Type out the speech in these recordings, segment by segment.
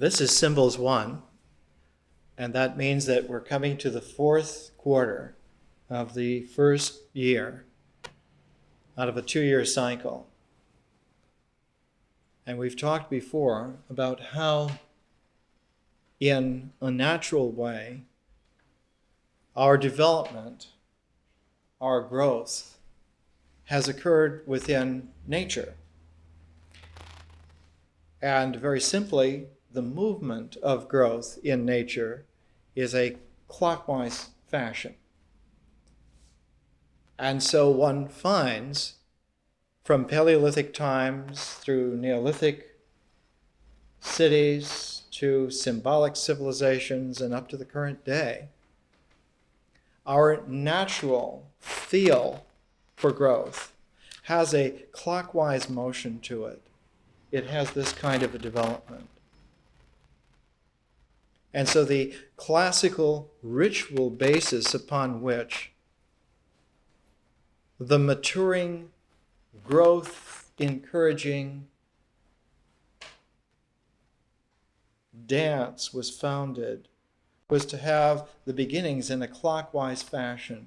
This is Symbols 1, and that means that we're coming to the fourth quarter of the first year out of a 2-year cycle. And we've talked before about how, in a natural way, our development, our growth, has occurred within nature. And very simply, the movement of growth in nature is a clockwise fashion. And so one finds, from Paleolithic times through Neolithic cities to symbolic civilizations and up to the current day, our natural feel for growth has a clockwise motion to it. It has this kind of a development. And so the classical ritual basis upon which the maturing, growth-encouraging dance was founded was to have the beginnings in a clockwise fashion.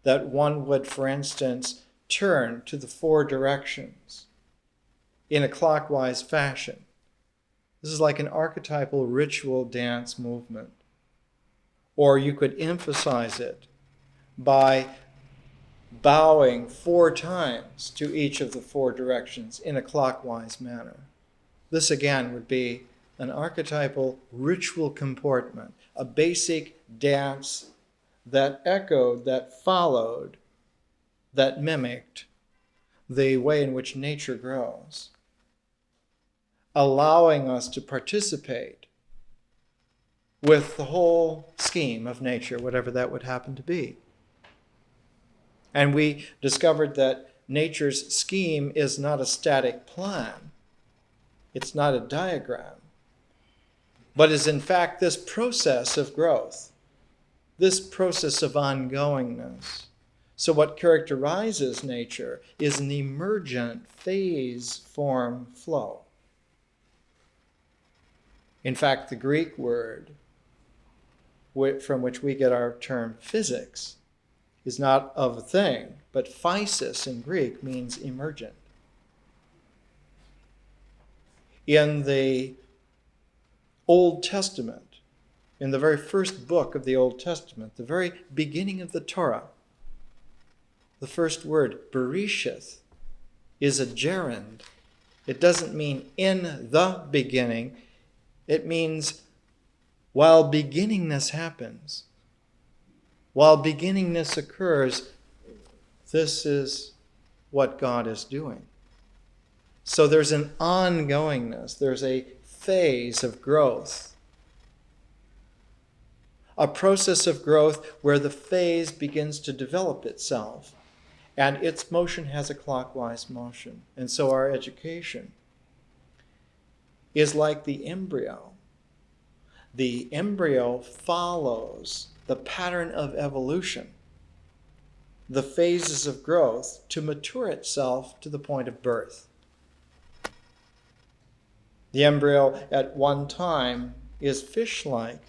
That one would, for instance, turn to the 4 directions in a clockwise fashion. This is like an archetypal ritual dance movement. Or you could emphasize it by bowing 4 times to each of the 4 directions in a clockwise manner. This again would be an archetypal ritual comportment, a basic dance that echoed, that followed, that mimicked the way in which nature grows, allowing us to participate with the whole scheme of nature, whatever that would happen to be. And we discovered that nature's scheme is not a static plan. It's not a diagram, but is in fact this process of growth, this process of ongoingness. So what characterizes nature is an emergent phase, form, flow. In fact, the Greek word from which we get our term physics is not of a thing, but physis in Greek means emergent. In the Old Testament, in the very first book of the Old Testament, the very beginning of the Torah, the first word, bereshith, is a gerund. It doesn't mean in the beginning. It means while beginningness happens, while beginningness occurs, this is what God is doing. So there's an ongoingness, there's a phase of growth, a process of growth where the phase begins to develop itself, and its motion has a clockwise motion. And so our education is like the embryo. The embryo follows the pattern of evolution, the phases of growth, to mature itself to the point of birth. The embryo at one time is fish-like,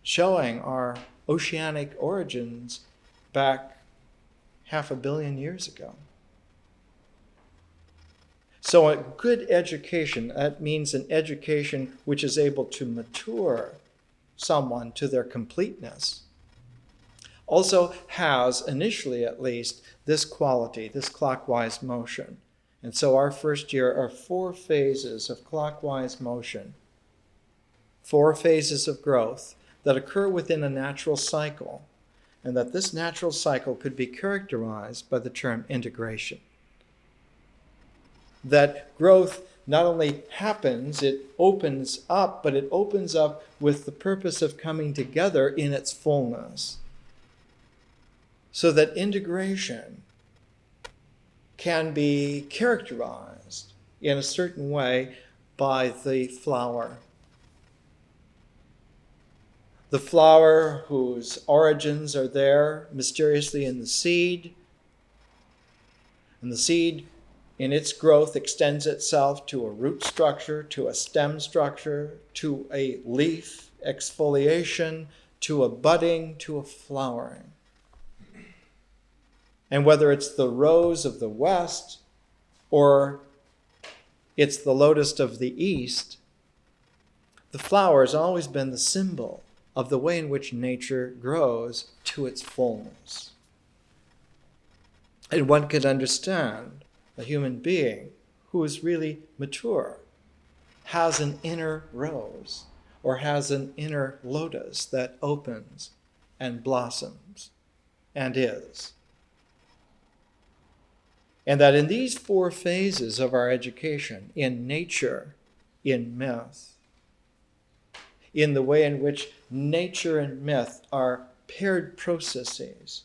showing our oceanic origins back 500 million years ago. So a good education, that means an education which is able to mature someone to their completeness, also has, initially at least, this quality, this clockwise motion. And so our first year are 4 phases of clockwise motion, 4 phases of growth that occur within a natural cycle, and that this natural cycle could be characterized by the term integration. That growth not only happens, it opens up, but it opens up with the purpose of coming together in its fullness. So that integration can be characterized in a certain way by the flower. The flower whose origins are there mysteriously in the seed, and the seed in its growth extends itself to a root structure, to a stem structure, to a leaf exfoliation, to a budding, to a flowering. And whether it's the rose of the west or it's the lotus of the east, the flower has always been the symbol of the way in which nature grows to its fullness. And one could understand a human being who is really mature has an inner rose or has an inner lotus that opens and blossoms and is. And that in these 4 phases of our education, in nature, in myth, in the way in which nature and myth are paired processes,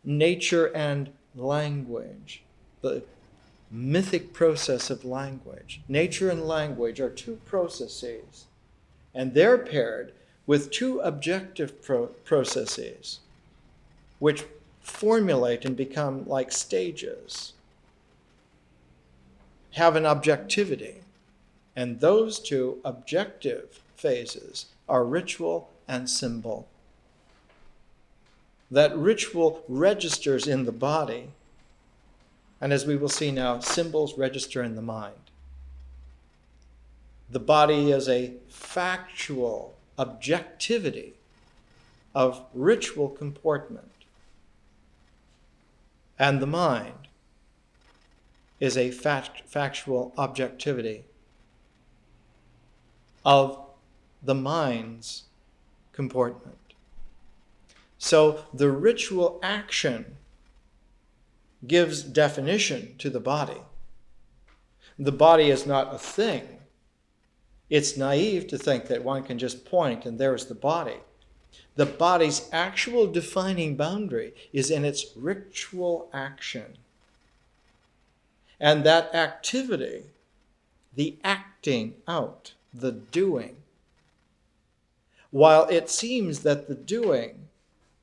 nature and language, the mythic process of language. Nature and language are 2 processes, and they're paired with 2 objective processes, which formulate and become like stages, have an objectivity. And those 2 objective phases are ritual and symbol. That ritual registers in the body, and as we will see now, symbols register in the mind. The body is a factual objectivity of ritual comportment, and the mind is a factual objectivity of the mind's comportment. So the ritual action gives definition to the body. The body is not a thing. It's naive to think that one can just point and there's the body. The body's actual defining boundary is in its ritual action. And that activity, the acting out, the doing, while it seems that the doing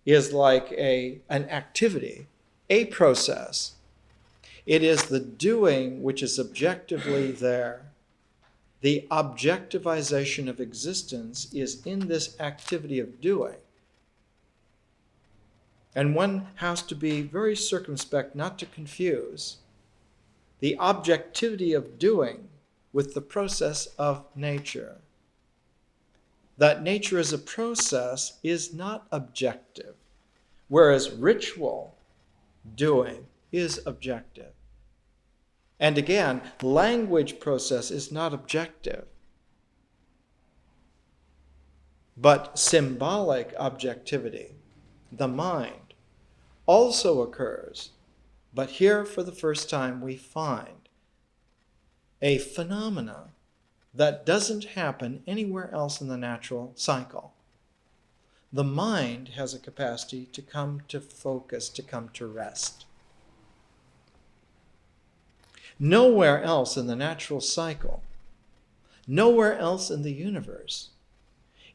is like an activity, a process, it is the doing which is objectively there. The objectivization of existence is in this activity of doing. And one has to be very circumspect not to confuse the objectivity of doing with the process of nature. That nature as a process is not objective, whereas ritual doing is objective. And again, language process is not objective, but symbolic objectivity, the mind, also occurs. But here, for the first time, we find a phenomena that doesn't happen anywhere else in the natural cycle. The mind has a capacity to come to focus, to come to rest. Nowhere else in the natural cycle, nowhere else in the universe,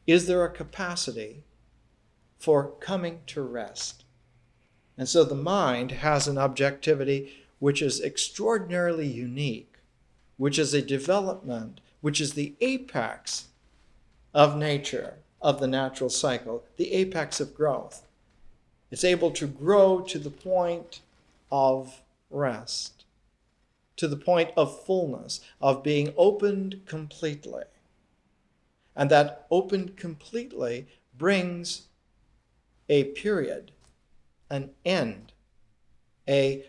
is there a capacity for coming to rest. And so the mind has an objectivity which is extraordinarily unique, which is a development, which is the apex of nature, of the natural cycle, the apex of growth. It's able to grow to the point of rest, to the point of fullness, of being opened completely. And that opened completely brings a period, an end, a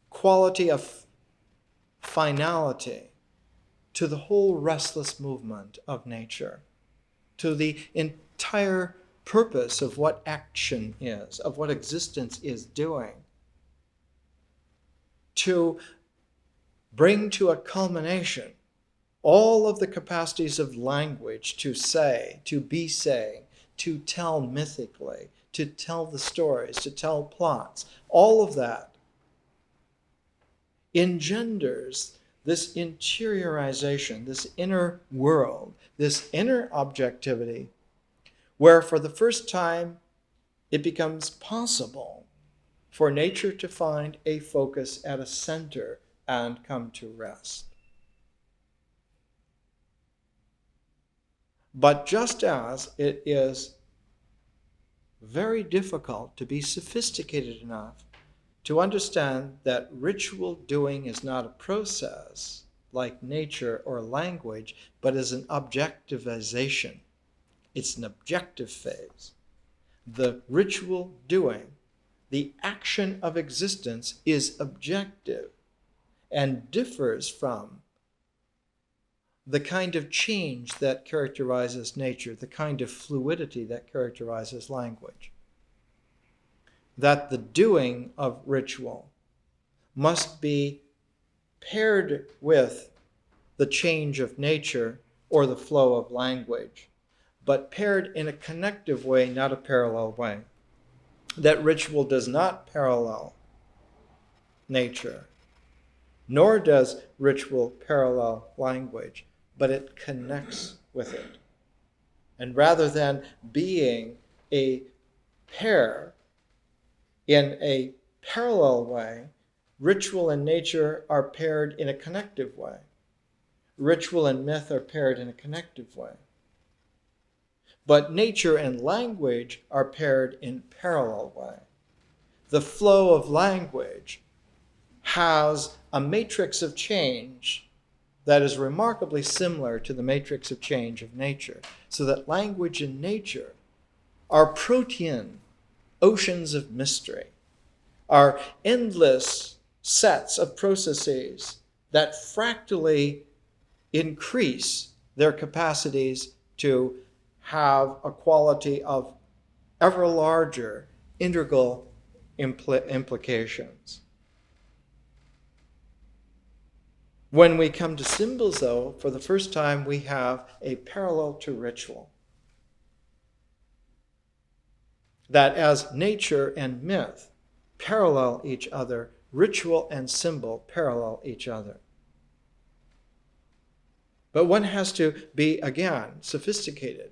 quality of finality to the whole restless movement of nature, to the entire purpose of what action is, of what existence is doing, to bring to a culmination all of the capacities of language to say, to be saying, to tell mythically, to tell the stories, to tell plots. All of that engenders this interiorization, this inner world, this inner objectivity, where for the first time it becomes possible for nature to find a focus at a center and come to rest. But just as it is very difficult to be sophisticated enough to understand that ritual doing is not a process like nature or language, but is an objectivization. It's an objective phase. The ritual doing, the action of existence, is objective and differs from the kind of change that characterizes nature, the kind of fluidity that characterizes language. That the doing of ritual must be paired with the change of nature or the flow of language, but paired in a connective way, not a parallel way. That ritual does not parallel nature, nor does ritual parallel language, but it connects with it. And rather than being a pair in a parallel way, ritual and nature are paired in a connective way. Ritual and myth are paired in a connective way. But nature and language are paired in a parallel way. The flow of language has a matrix of change that is remarkably similar to the matrix of change of nature, so that language and nature are protean oceans of mystery, are endless sets of processes that fractally increase their capacities to have a quality of ever larger integral implications. When we come to symbols, though, for the first time we have a parallel to ritual. That as nature and myth parallel each other, ritual and symbol parallel each other. But one has to be, again, sophisticated.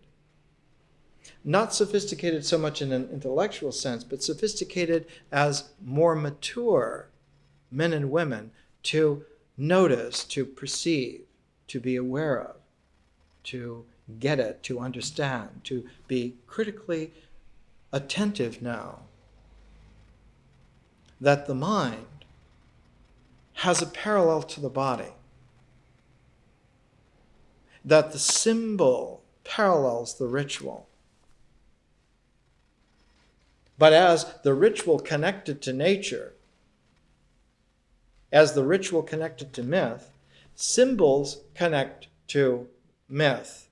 Not sophisticated so much in an intellectual sense, but sophisticated as more mature men and women to notice, to perceive, to be aware of, to get it, to understand, to be critically attentive now that the mind has a parallel to the body, that the symbol parallels the ritual. But as the ritual connected to nature, as the ritual connected to myth, symbols connect to myth,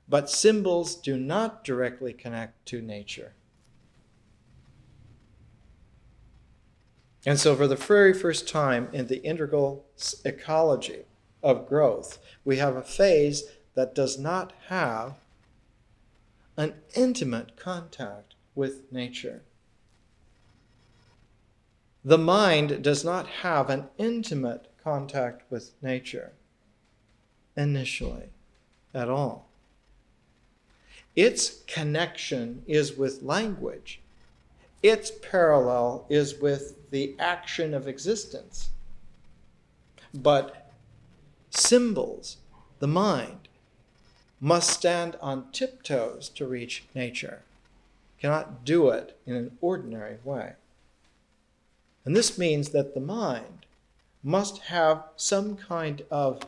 but symbols do not directly connect to nature. And so for the very first time in the integral ecology of growth, we have a phase that does not have an intimate contact with nature. The mind does not have an intimate contact with nature initially at all. Its connection is with language. Its parallel is with the action of existence. But symbols, the mind, must stand on tiptoes to reach nature. Cannot do it in an ordinary way. And this means that the mind must have some kind of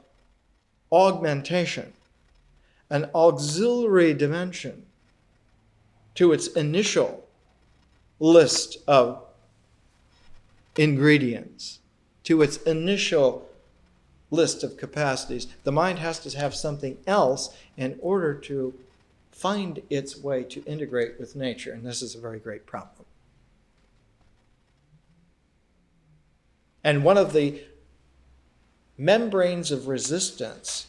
augmentation, an auxiliary dimension to its initial list of ingredients, to its initial list of capacities. The mind has to have something else in order to find its way to integrate with nature, and this is a very great problem. And one of the membranes of resistance,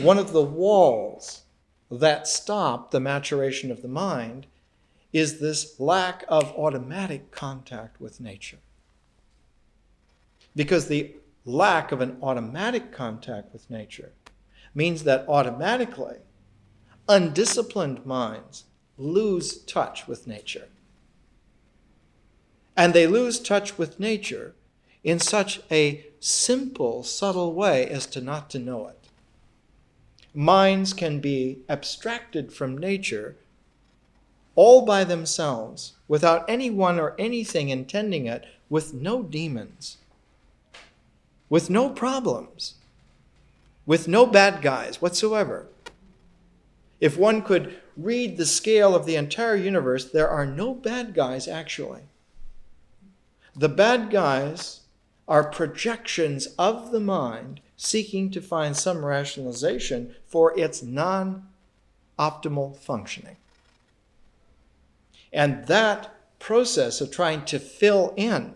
one of the walls that stop the maturation of the mind, is this lack of automatic contact with nature. Because the lack of an automatic contact with nature means that automatically undisciplined minds lose touch with nature. And they lose touch with nature in such a simple, subtle way as to not to know it. Minds can be abstracted from nature all by themselves, without anyone or anything intending it, with no demons, with no problems, with no bad guys whatsoever. If one could read the scale of the entire universe, there are no bad guys actually. The bad guys are projections of the mind seeking to find some rationalization for its non-optimal functioning. And that process of trying to fill in,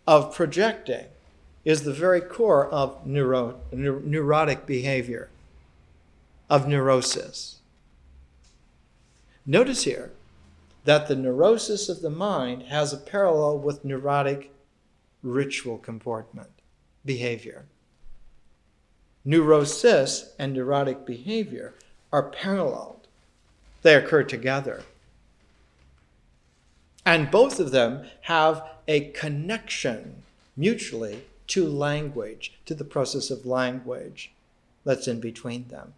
of projecting, is the very core of neurotic behavior, of neurosis. Notice here that the neurosis of the mind has a parallel with neurotic ritual comportment, behavior. Neurosis and neurotic behavior are paralleled. They occur together. And both of them have a connection mutually to language, to the process of language that's in between them.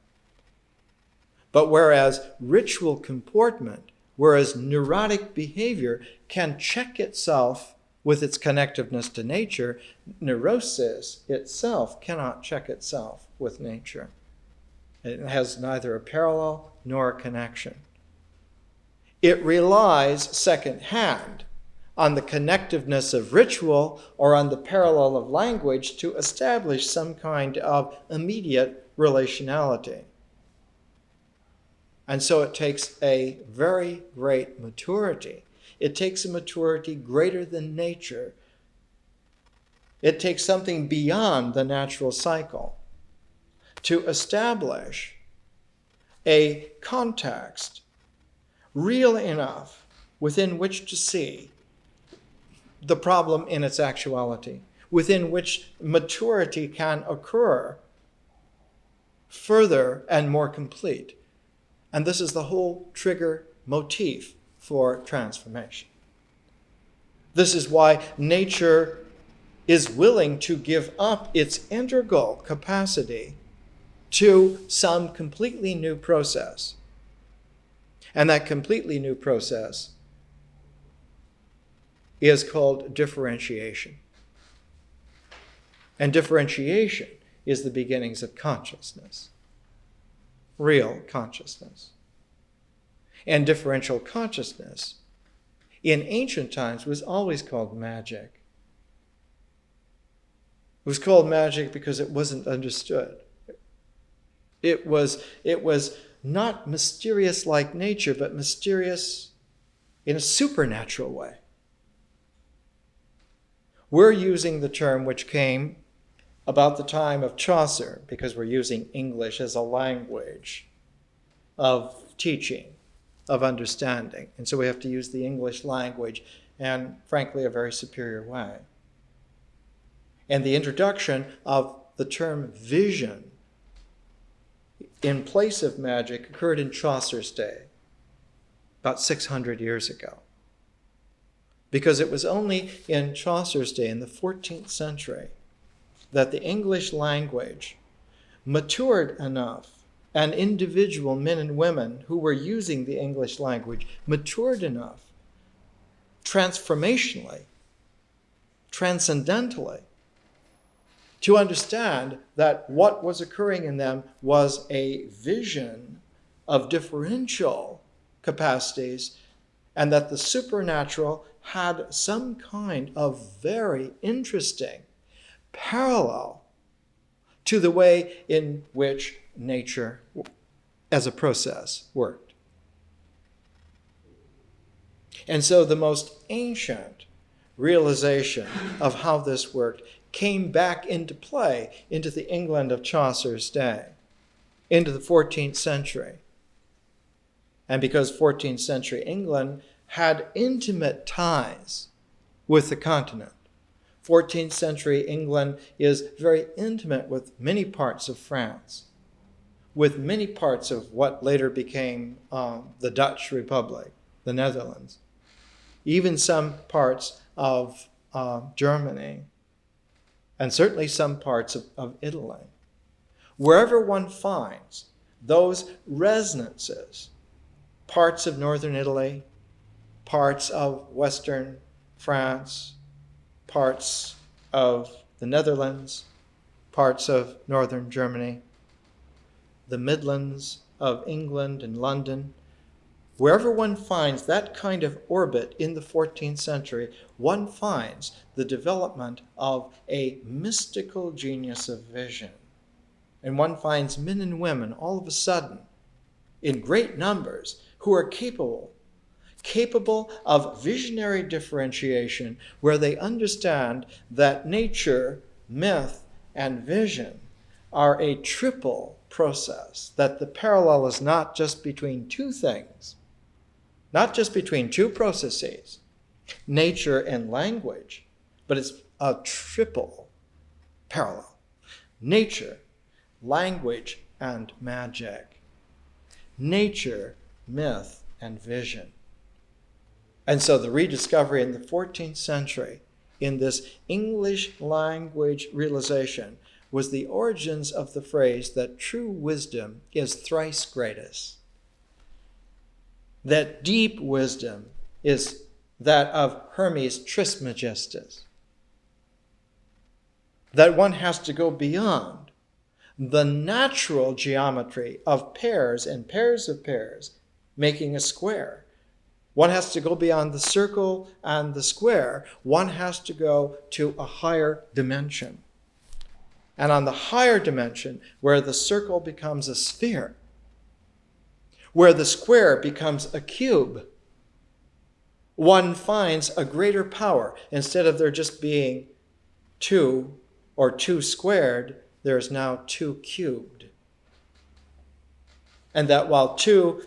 But whereas ritual comportment, whereas neurotic behavior can check itself with its connectiveness to nature, neurosis itself cannot check itself with nature. It has neither a parallel nor a connection. It relies second-hand on the connectiveness of ritual or on the parallel of language to establish some kind of immediate relationality. And so it takes a very great maturity. It takes a maturity greater than nature. It takes something beyond the natural cycle to establish a context real enough within which to see the problem in its actuality, within which maturity can occur further and more complete. And this is the whole trigger motif for transformation. This is why nature is willing to give up its integral capacity to some completely new process. And that completely new process is called differentiation. And differentiation is the beginnings of consciousness, real consciousness. And differential consciousness in ancient times was always called magic. It was called magic because it wasn't understood. It was not mysterious like nature, but mysterious in a supernatural way. We're using the term which came about the time of Chaucer because we're using English as a language of teaching, of understanding. And so we have to use the English language, and frankly, a very superior way. And the introduction of the term vision in place of magic occurred in Chaucer's day, about 600 years ago. Because it was only in Chaucer's day, in the 14th century, that the English language matured enough, and individual men and women who were using the English language matured enough, transformationally, transcendentally, to understand that what was occurring in them was a vision of differential capacities, and that the supernatural had some kind of very interesting parallel to the way in which nature as a process worked. And so the most ancient realization of how this worked came back into play into the England of Chaucer's day, into the 14th century. And because 14th century England had intimate ties with the continent, 14th century England is very intimate with many parts of France, with many parts of what later became the Dutch Republic, the Netherlands. even some parts of Germany, and certainly some parts of Italy. Wherever one finds those resonances, parts of northern Italy, parts of western France, parts of the Netherlands, parts of northern Germany, the Midlands of England and London, wherever one finds that kind of orbit in the 14th century, one finds the development of a mystical genius of vision. And one finds men and women all of a sudden, in great numbers, who are capable of visionary differentiation, where they understand that nature, myth, and vision are a triple process, that the parallel is not just between two things, not just between two processes, nature and language, but it's a triple parallel. Nature, language, and magic. Nature, myth, and vision. And so the rediscovery in the 14th century, in this English language realization, was the origins of the phrase that true wisdom is thrice greatest. That deep wisdom is that of Hermes Trismegistus. That one has to go beyond the natural geometry of pairs and pairs of pairs making a square. One has to go beyond the circle and the square. One has to go to a higher dimension. And on the higher dimension, where the circle becomes a sphere, where the square becomes a cube, one finds a greater power. Instead of there just being 2 or 2 squared, there is now 2 cubed. And that while 2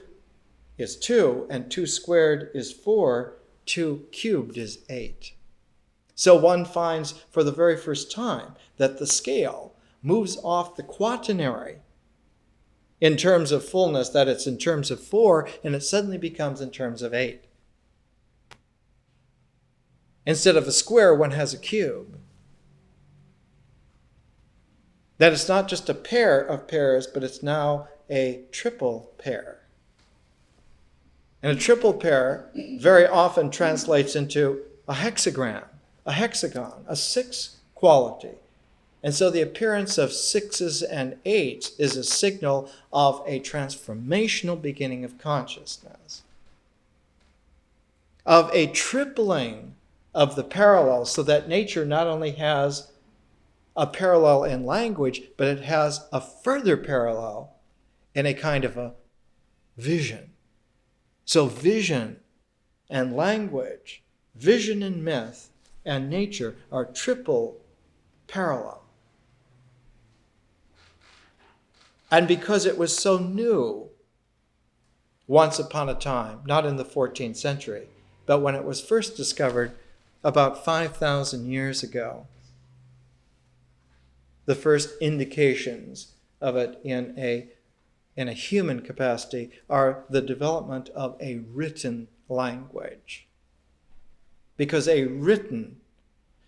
is 2 and 2 squared is 4, 2 cubed is 8. So one finds for the very first time that the scale moves off the quaternary in terms of fullness, that it's in terms of 4, and it suddenly becomes in terms of 8. Instead of a square, one has a cube. That it's not just a pair of pairs, but it's now a triple pair. And a triple pair very often translates into a hexagram, a hexagon, a 6 quality. And so the appearance of 6s and 8s is a signal of a transformational beginning of consciousness, of a tripling of the parallels, so that nature not only has a parallel in language, but it has a further parallel in a kind of a vision. So vision and language, vision and myth and nature are triple parallel. And because it was so new once upon a time, not in the 14th century, but when it was first discovered about 5,000 years ago, the first indications of it in a human capacity are the development of a written language. Because a written,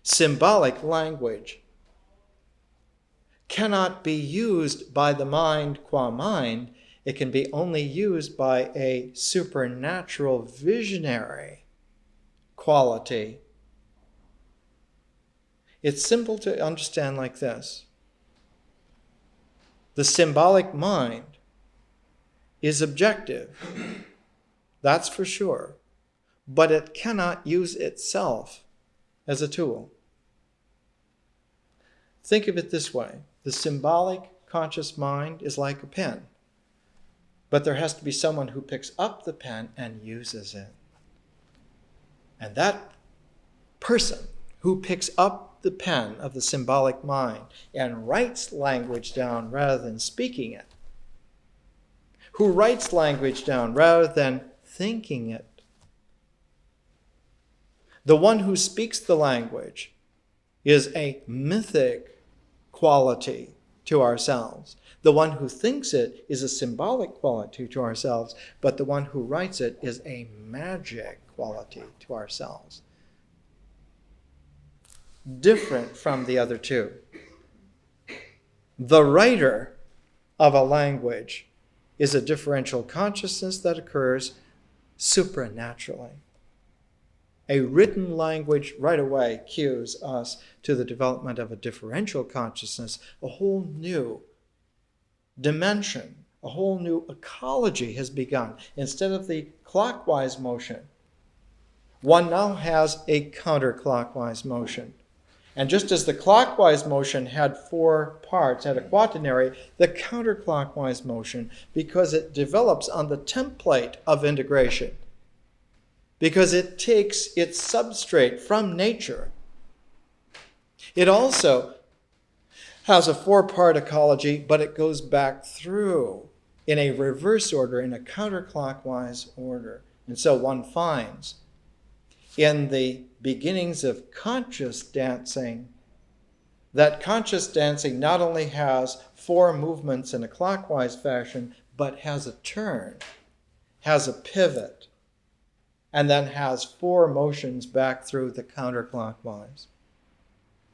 symbolic language cannot be used by the mind qua mind. It can be only used by a supernatural visionary quality. It's simple to understand like this. The symbolic mind is objective, that's for sure, but it cannot use itself as a tool. Think of it this way. The symbolic conscious mind is like a pen, but there has to be someone who picks up the pen and uses it. And that person who picks up the pen of the symbolic mind and writes language down rather than speaking it, who writes language down rather than thinking it, the one who speaks the language is a mythic quality to ourselves. The one who thinks it is a symbolic quality to ourselves, but the one who writes it is a magic quality to ourselves. Different from the other two. The writer of a language is a differential consciousness that occurs supranaturally. A written language right away cues us to the development of a differential consciousness, a whole new dimension, a whole new ecology has begun. Instead of the clockwise motion, one now has a counterclockwise motion. And just as the clockwise motion had 4 parts, had a quaternary, the counterclockwise motion, because it develops on the template of integration, because it takes its substrate from nature. It also has a 4-part ecology, but it goes back through in a reverse order, in a counterclockwise order. And so one finds in the beginnings of conscious dancing that conscious dancing not only has 4 movements in a clockwise fashion, but has a turn, has a pivot, and then has 4 motions back through the counterclockwise.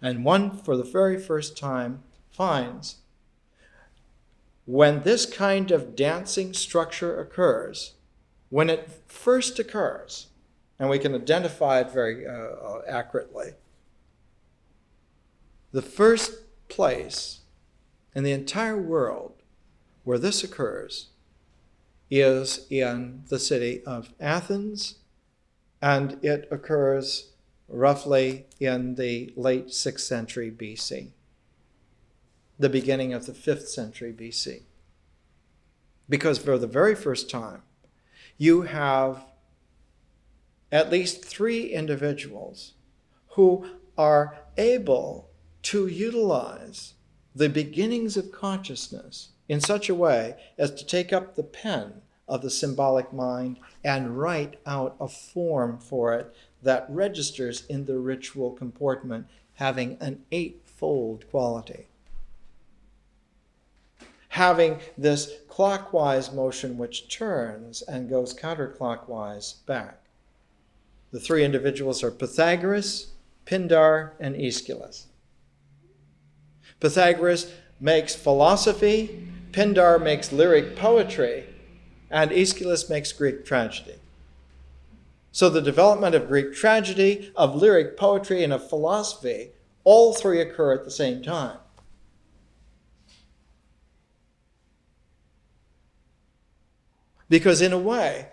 And one, for the very first time, finds when this kind of dancing structure occurs, when it first occurs, and we can identify it very accurately, the first place in the entire world where this occurs is in the city of Athens, and it occurs roughly in the late 6th century BC, the beginning of the 5th century BC. Because for the very first time, you have at least 3 individuals who are able to utilize the beginnings of consciousness in such a way as to take up the pen of the symbolic mind and write out a form for it that registers in the ritual comportment, having an 8-fold quality. Having this clockwise motion which turns and goes counterclockwise back. The 3 individuals are Pythagoras, Pindar, and Aeschylus. Pythagoras makes philosophy, Pindar makes lyric poetry, and Aeschylus makes Greek tragedy. So the development of Greek tragedy, of lyric poetry, and of philosophy, all 3 occur at the same time. Because in a way,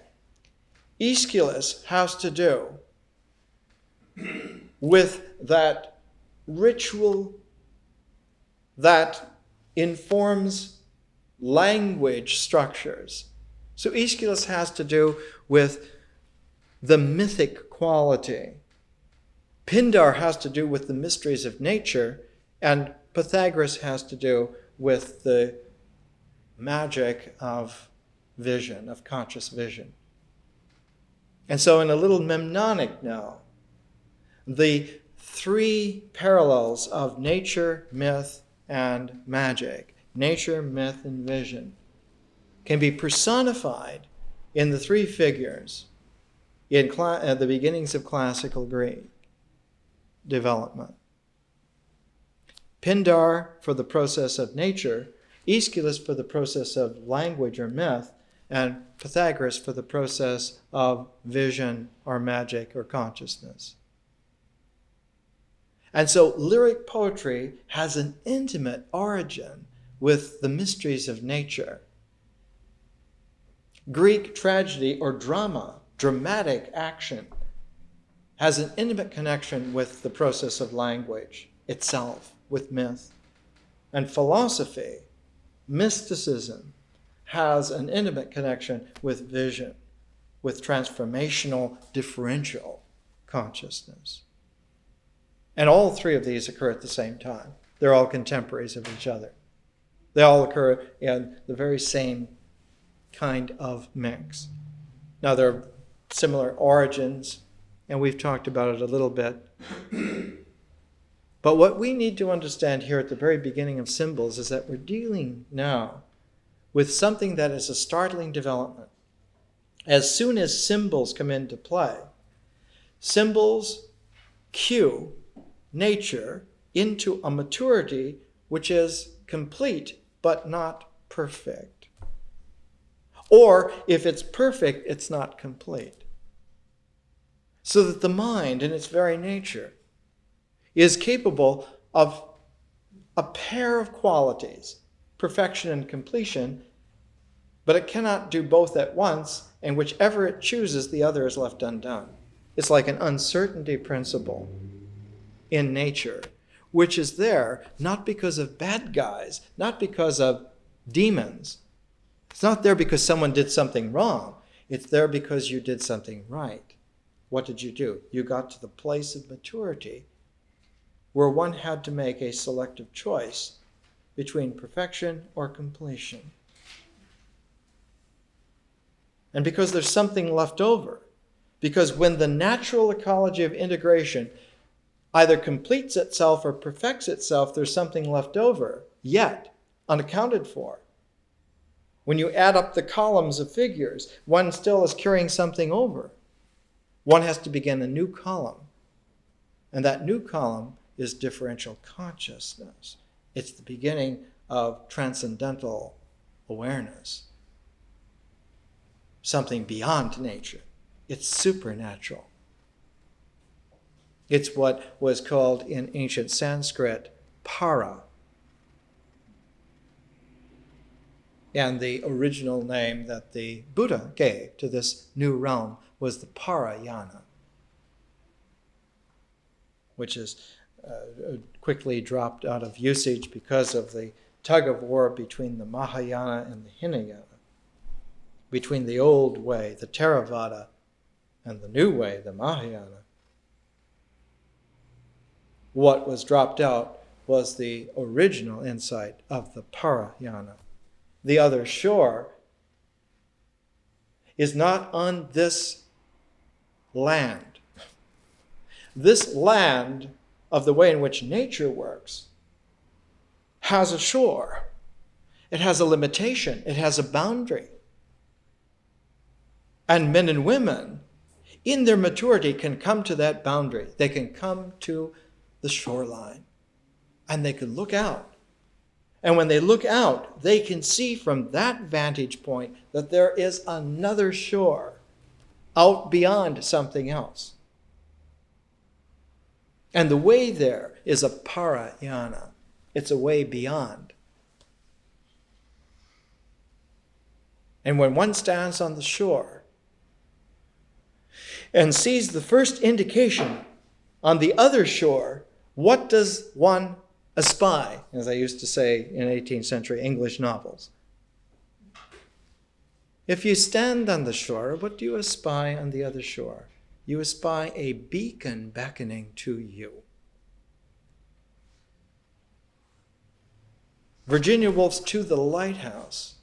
Aeschylus has to do with that ritual that informs language structures. So Aeschylus has to do with the mythic quality. Pindar has to do with the mysteries of nature, and Pythagoras has to do with the magic of vision, of conscious vision. And so in a little mnemonic now, the 3 parallels of nature, myth, and magic, nature, myth, and vision, can be personified in the 3 figures in the beginnings of classical Greek development. Pindar for the process of nature, Aeschylus for the process of language or myth, and Pythagoras for the process of vision or magic or consciousness. And so lyric poetry has an intimate origin with the mysteries of nature. Greek tragedy or drama, dramatic action, has an intimate connection with the process of language itself, with myth. And philosophy, mysticism, has an intimate connection with vision, with transformational differential consciousness. And all 3 of these occur at the same time. They're all contemporaries of each other. They all occur in the very same kind of mix. Now, there are similar origins, and we've talked about it a little bit. But what we need to understand here at the very beginning of symbols is that we're dealing now with something that is a startling development. As soon as symbols come into play, Symbols cue nature into a maturity which is complete but not perfect. Or if it's perfect, it's not complete. So that the mind, in its very nature, is capable of a pair of qualities, perfection and completion, but it cannot do both at once, and whichever it chooses, the other is left undone. It's like an uncertainty principle in nature, which is there not because of bad guys, not because of demons. It's not there because someone did something wrong. It's there because you did something right. What did you do? You got to the place of maturity where one had to make a selective choice between perfection or completion. And because there's something left over, because when the natural ecology of integration either completes itself or perfects itself, there's something left over, yet unaccounted for. When you add up the columns of figures, one still is carrying something over. One has to begin a new column. And that new column is differential consciousness. It's the beginning of transcendental awareness. Something beyond nature. It's supernatural. It's what was called in ancient Sanskrit para. And the original name that the Buddha gave to this new realm was the Parayana, which is quickly dropped out of usage because of the tug of war between the Mahayana and the Hinayana, between the old way, the Theravada, and the new way, the Mahayana. What was dropped out was the original insight of the Parayana. The other shore is not on this land. This land of the way in which nature works has a shore. It has a limitation. It has a boundary. And men and women, in their maturity, can come to that boundary. They can come to the shoreline. And they can look out. And when they look out, they can see from that vantage point that there is another shore out beyond something else. And the way there is a parayana. It's a way beyond. And when one stands on the shore and sees the first indication on the other shore, what does one espy, as I used to say in 18th century English novels? If you stand on the shore, what do you espy on the other shore? You espy a beacon beckoning to you. Virginia Woolf's To the Lighthouse.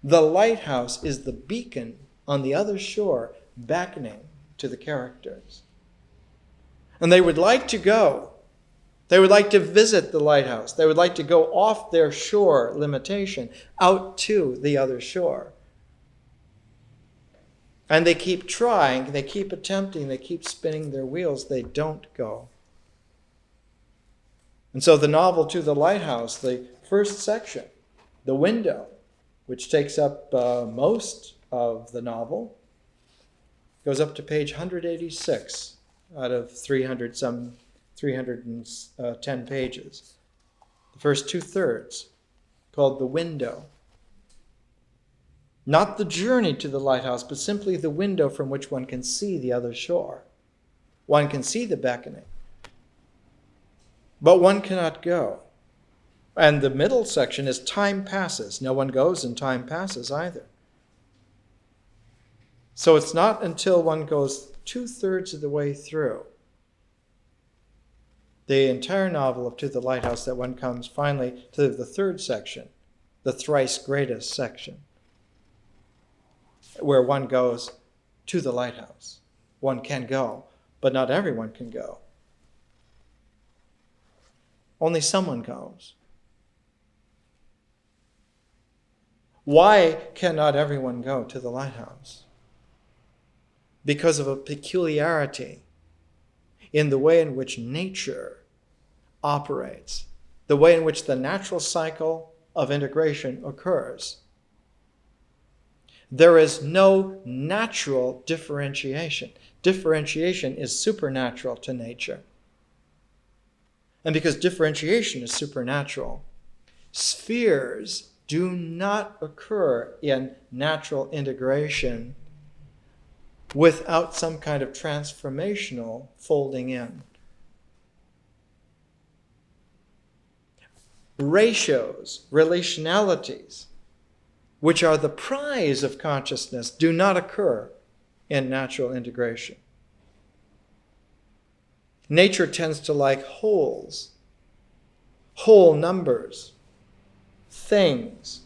The lighthouse is the beacon on the other shore beckoning to the characters. And they would like to go. They would like to visit the lighthouse. They would like to go off their shore limitation out to the other shore. And they keep trying, they keep attempting, they keep spinning their wheels. They don't go. And so the novel To the Lighthouse, the first section, the window, which takes up most of the novel, goes up to page 186 out of 310 pages. The first 2/3, called The Window. Not the journey to the lighthouse, but simply the window from which one can see the other shore. One can see the beckoning. But one cannot go. And the middle section is Time Passes. No one goes and time passes either. So it's not until one goes 2/3 of the way through the entire novel of To the Lighthouse that one comes finally to the third section, the thrice greatest section, where one goes to the lighthouse. One can go, but not everyone can go. Only someone goes. Why cannot everyone go to the lighthouse? Because of a peculiarity in the way in which nature operates, the way in which the natural cycle of integration occurs. There is no natural differentiation. Differentiation is supernatural to nature. And because differentiation is supernatural, spheres do not occur in natural integration without some kind of transformational folding in. Ratios, relationalities, which are the prize of consciousness, do not occur in natural integration. Nature tends to like wholes, whole numbers, things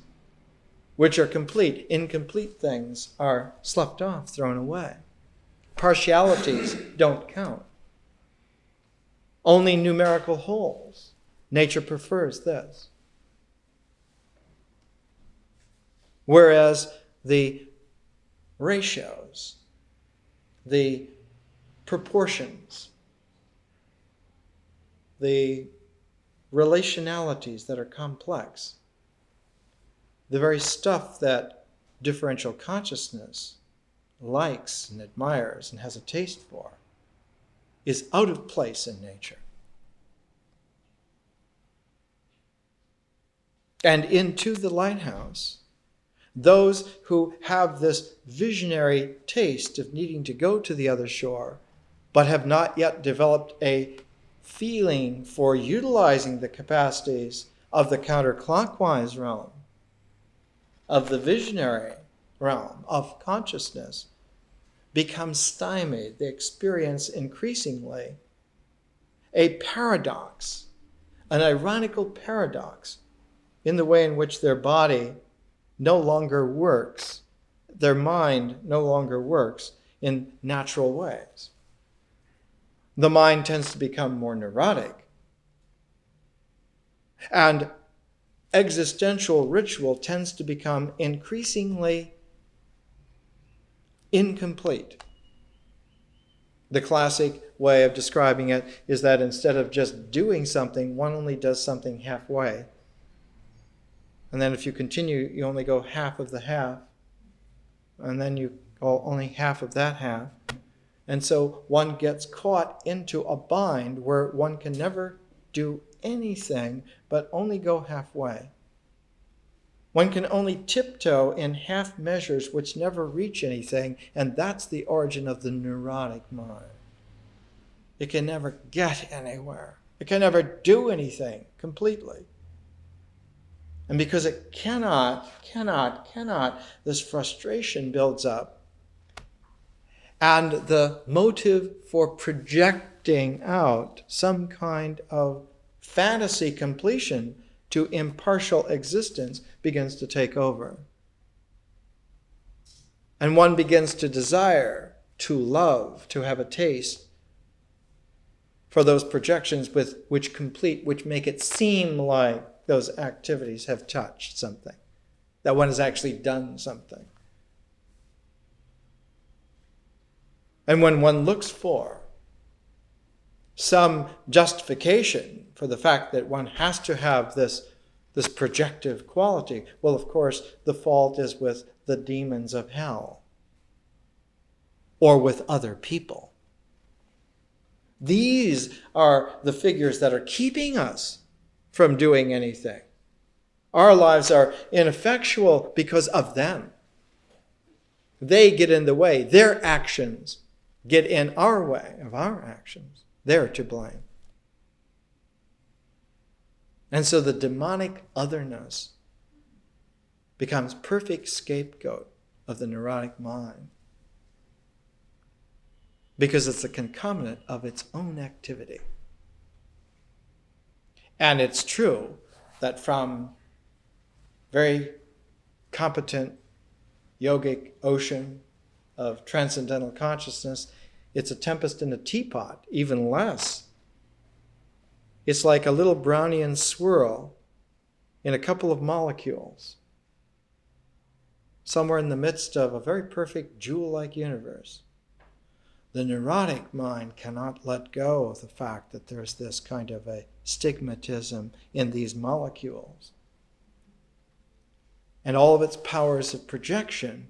which are complete. Incomplete things are sloughed off, thrown away. Partialities don't count. Only numerical wholes. Nature prefers this. Whereas the ratios, the proportions, the relationalities that are complex, the very stuff that differential consciousness likes and admires and has a taste for, is out of place in nature. And into the lighthouse, those who have this visionary taste of needing to go to the other shore, but have not yet developed a feeling for utilizing the capacities of the counterclockwise realm, of the visionary realm of consciousness, become stymied. They experience increasingly a paradox, an ironical paradox, in the way in which their body no longer works, their mind no longer works in natural ways. The mind tends to become more neurotic. And existential ritual tends to become increasingly incomplete. The classic way of describing it is that instead of just doing something, one only does something halfway. And then if you continue, you only go half of the half. And then you go only half of that half. And so one gets caught into a bind where one can never do anything but only go halfway. One can only tiptoe in half measures which never reach anything, and that's the origin of the neurotic mind. It can never get anywhere. It can never do anything completely. And because it cannot, this frustration builds up. And the motive for projecting out some kind of fantasy completion to impartial existence begins to take over. And one begins to desire, to love, to have a taste for those projections which make it seem like those activities have touched something, that one has actually done something. And when one looks for some justification for the fact that one has to have this projective quality, well, of course, the fault is with the demons of hell or with other people. These are the figures that are keeping us from doing anything. Our lives are ineffectual because of them. They get in the way. Their actions get in our way of our actions. They're to blame. And so the demonic otherness becomes perfect scapegoat of the neurotic mind, because it's a concomitant of its own activity. And it's true that from very competent yogic ocean of transcendental consciousness, it's a tempest in a teapot, even less. It's like a little Brownian swirl in a couple of molecules, somewhere in the midst of a very perfect jewel-like universe. The neurotic mind cannot let go of the fact that there's this kind of a stigmatism in these molecules. And all of its powers of projection,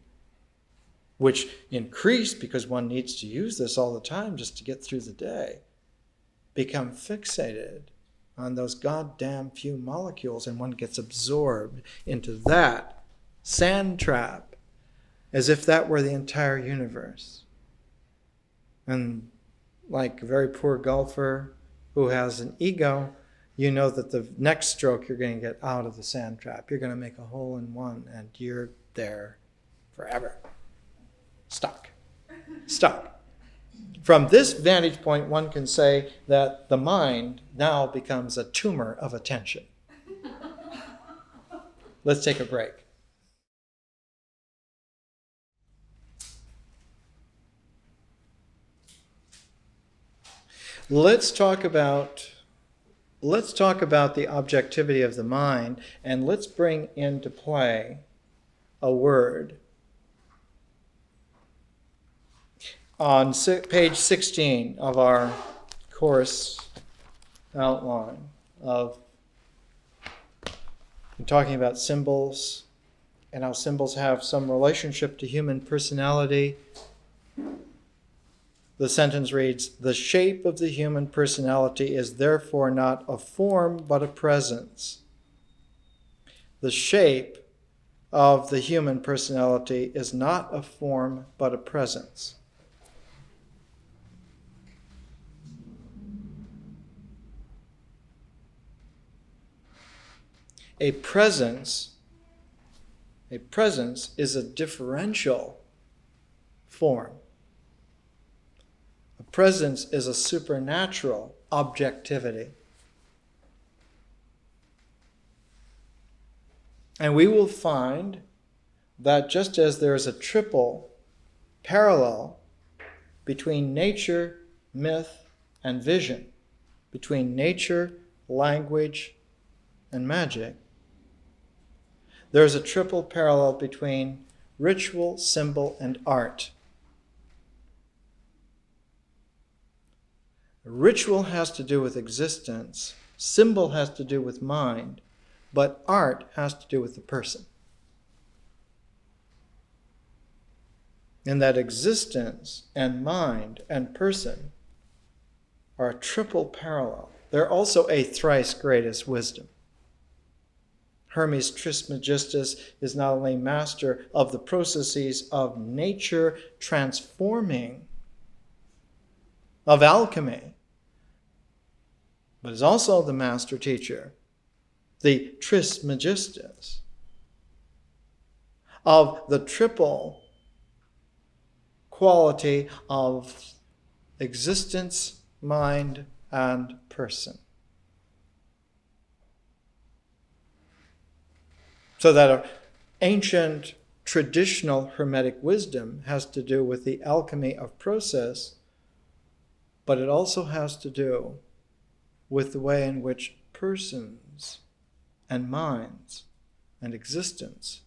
which increase because one needs to use this all the time just to get through the day, become fixated on those goddamn few molecules, and one gets absorbed into that sand trap as if that were the entire universe. And like a very poor golfer who has an ego, you know that the next stroke you're going to get out of the sand trap. You're going to make a hole in one, and you're there forever. Stuck. From this vantage point, one can say that the mind now becomes a tumor of attention. Let's take a break. Let's talk about the objectivity of the mind, and let's bring into play a word. On page 16 of our course outline of I'm talking about symbols and how symbols have some relationship to human personality. The sentence reads, "The shape of the human personality is therefore not a form but a presence." The shape of the human personality is not a form but a presence. A presence is a differential form. A presence is a supernatural objectivity. And we will find that just as there is a triple parallel between nature, myth, and vision, between nature, language, and magic, there's a triple parallel between ritual, symbol, and art. Ritual has to do with existence, symbol has to do with mind, but art has to do with the person. And that existence and mind and person are a triple parallel. They're also a thrice greatest wisdom. Hermes Trismegistus is not only master of the processes of nature transforming, of alchemy, but is also the master teacher, the Trismegistus, of the triple quality of existence, mind, and person. So that an ancient traditional Hermetic wisdom has to do with the alchemy of process, but it also has to do with the way in which persons and minds and existence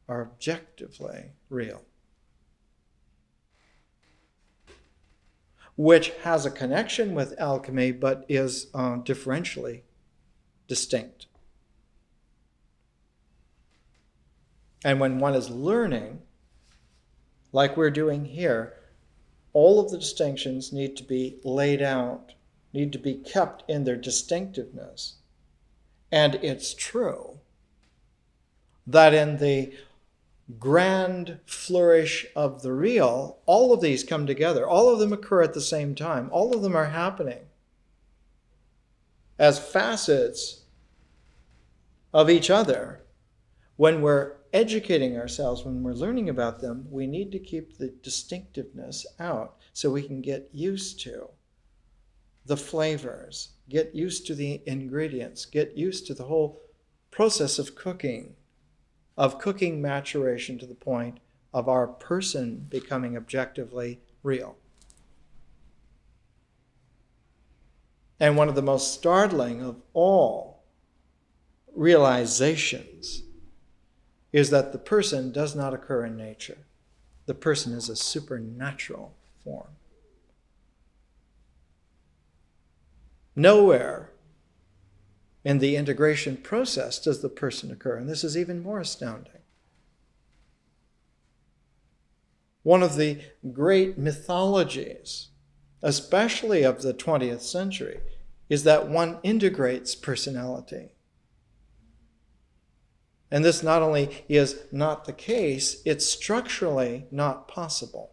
are objectively real, which has a connection with alchemy but is differentially distinct. And when one is learning, like we're doing here, all of the distinctions need to be laid out, need to be kept in their distinctiveness. And it's true that in the grand flourish of the real, all of these come together. All of them occur at the same time. All of them are happening as facets of each other. When we're educating ourselves, when we're learning about them, we need to keep the distinctiveness out so we can get used to the flavors, get used to the ingredients, get used to the whole process of cooking maturation to the point of our person becoming objectively real. And one of the most startling of all realizations is that the person does not occur in nature. The person is a supernatural form. Nowhere in the integration process does the person occur, and this is even more astounding. One of the great mythologies, especially of the 20th century, is that one integrates personality. And this not only is not the case, it's structurally not possible.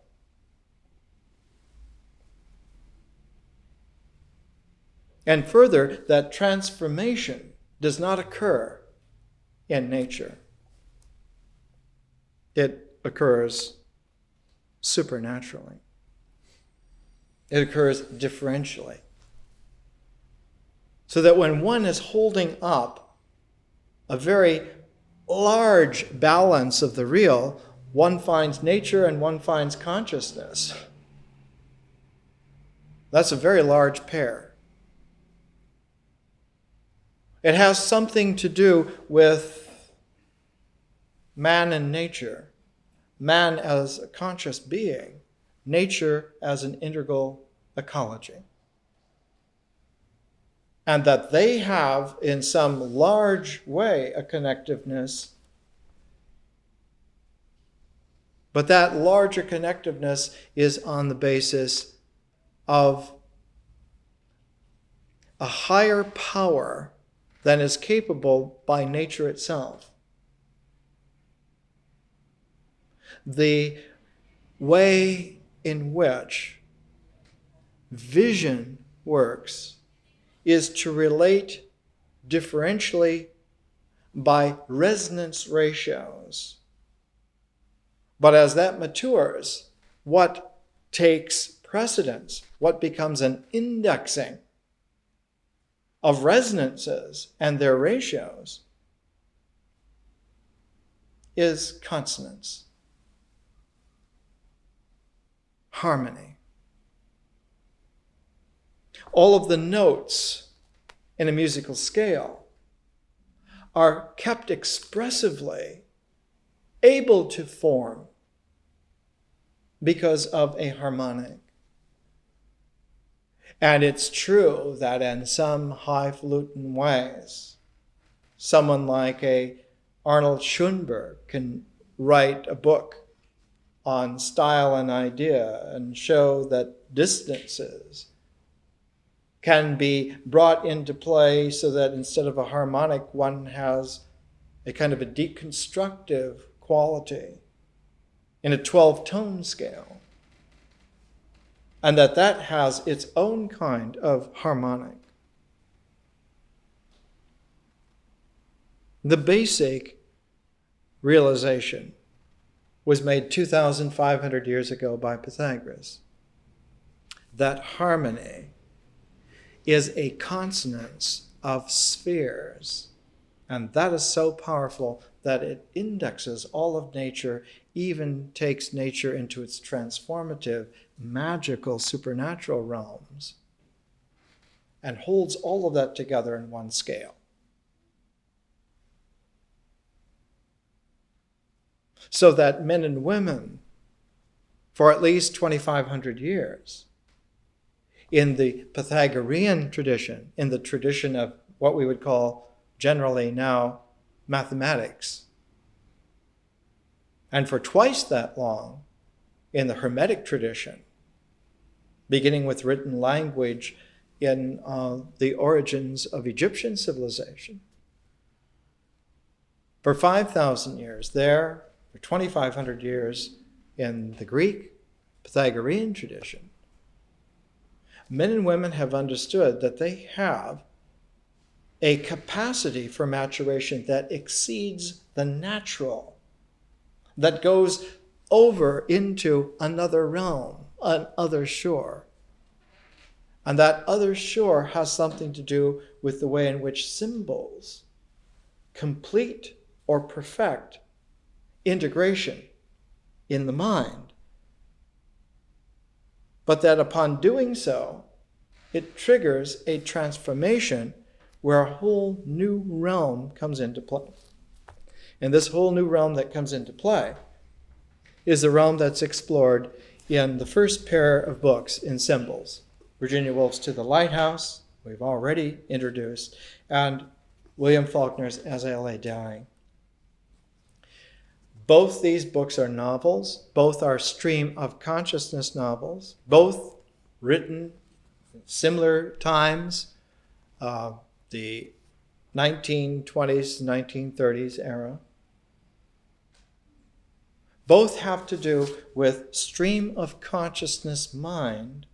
And further, that transformation does not occur in nature. It occurs supernaturally. It occurs differentially. So that when one is holding up a very large balance of the real, one finds nature and one finds consciousness. That's a very large pair. It has something to do with man and nature, man as a conscious being, nature as an integral ecology. And that they have, in some large way, a connectiveness. But that larger connectiveness is on the basis of a higher power than is capable by nature itself. The way in which vision works is to relate differentially by resonance ratios. But as that matures, what takes precedence, what becomes an indexing of resonances and their ratios, is consonance, harmony. All of the notes in a musical scale are kept expressively able to form because of a harmonic. And it's true that in some highfalutin ways, someone like a Arnold Schoenberg can write a book on style and idea and show that distances can be brought into play so that instead of a harmonic, one has a kind of a deconstructive quality in a 12-tone scale. And that has its own kind of harmonic. The basic realization was made 2,500 years ago by Pythagoras, that harmony is a consonance of spheres. And that is so powerful that it indexes all of nature, even takes nature into its transformative, magical, supernatural realms, and holds all of that together in one scale. So that men and women, for at least 2,500 years, in the Pythagorean tradition, in the tradition of what we would call generally now mathematics, and for twice that long in the Hermetic tradition, beginning with written language in the origins of Egyptian civilization. For 5,000 years there, for 2,500 years in the Greek Pythagorean tradition, men and women have understood that they have a capacity for maturation that exceeds the natural, that goes over into another realm, another shore. And that other shore has something to do with the way in which symbols complete or perfect integration in the mind. But that upon doing so, it triggers a transformation where a whole new realm comes into play. And this whole new realm that comes into play is the realm that's explored in the first pair of books in symbols. Virginia Woolf's To the Lighthouse, we've already introduced, and William Faulkner's As I Lay Dying. Both these books are novels. Both are stream of consciousness novels. Both written in similar times, the 1920s, 1930s era. Both have to do with stream of consciousness mind,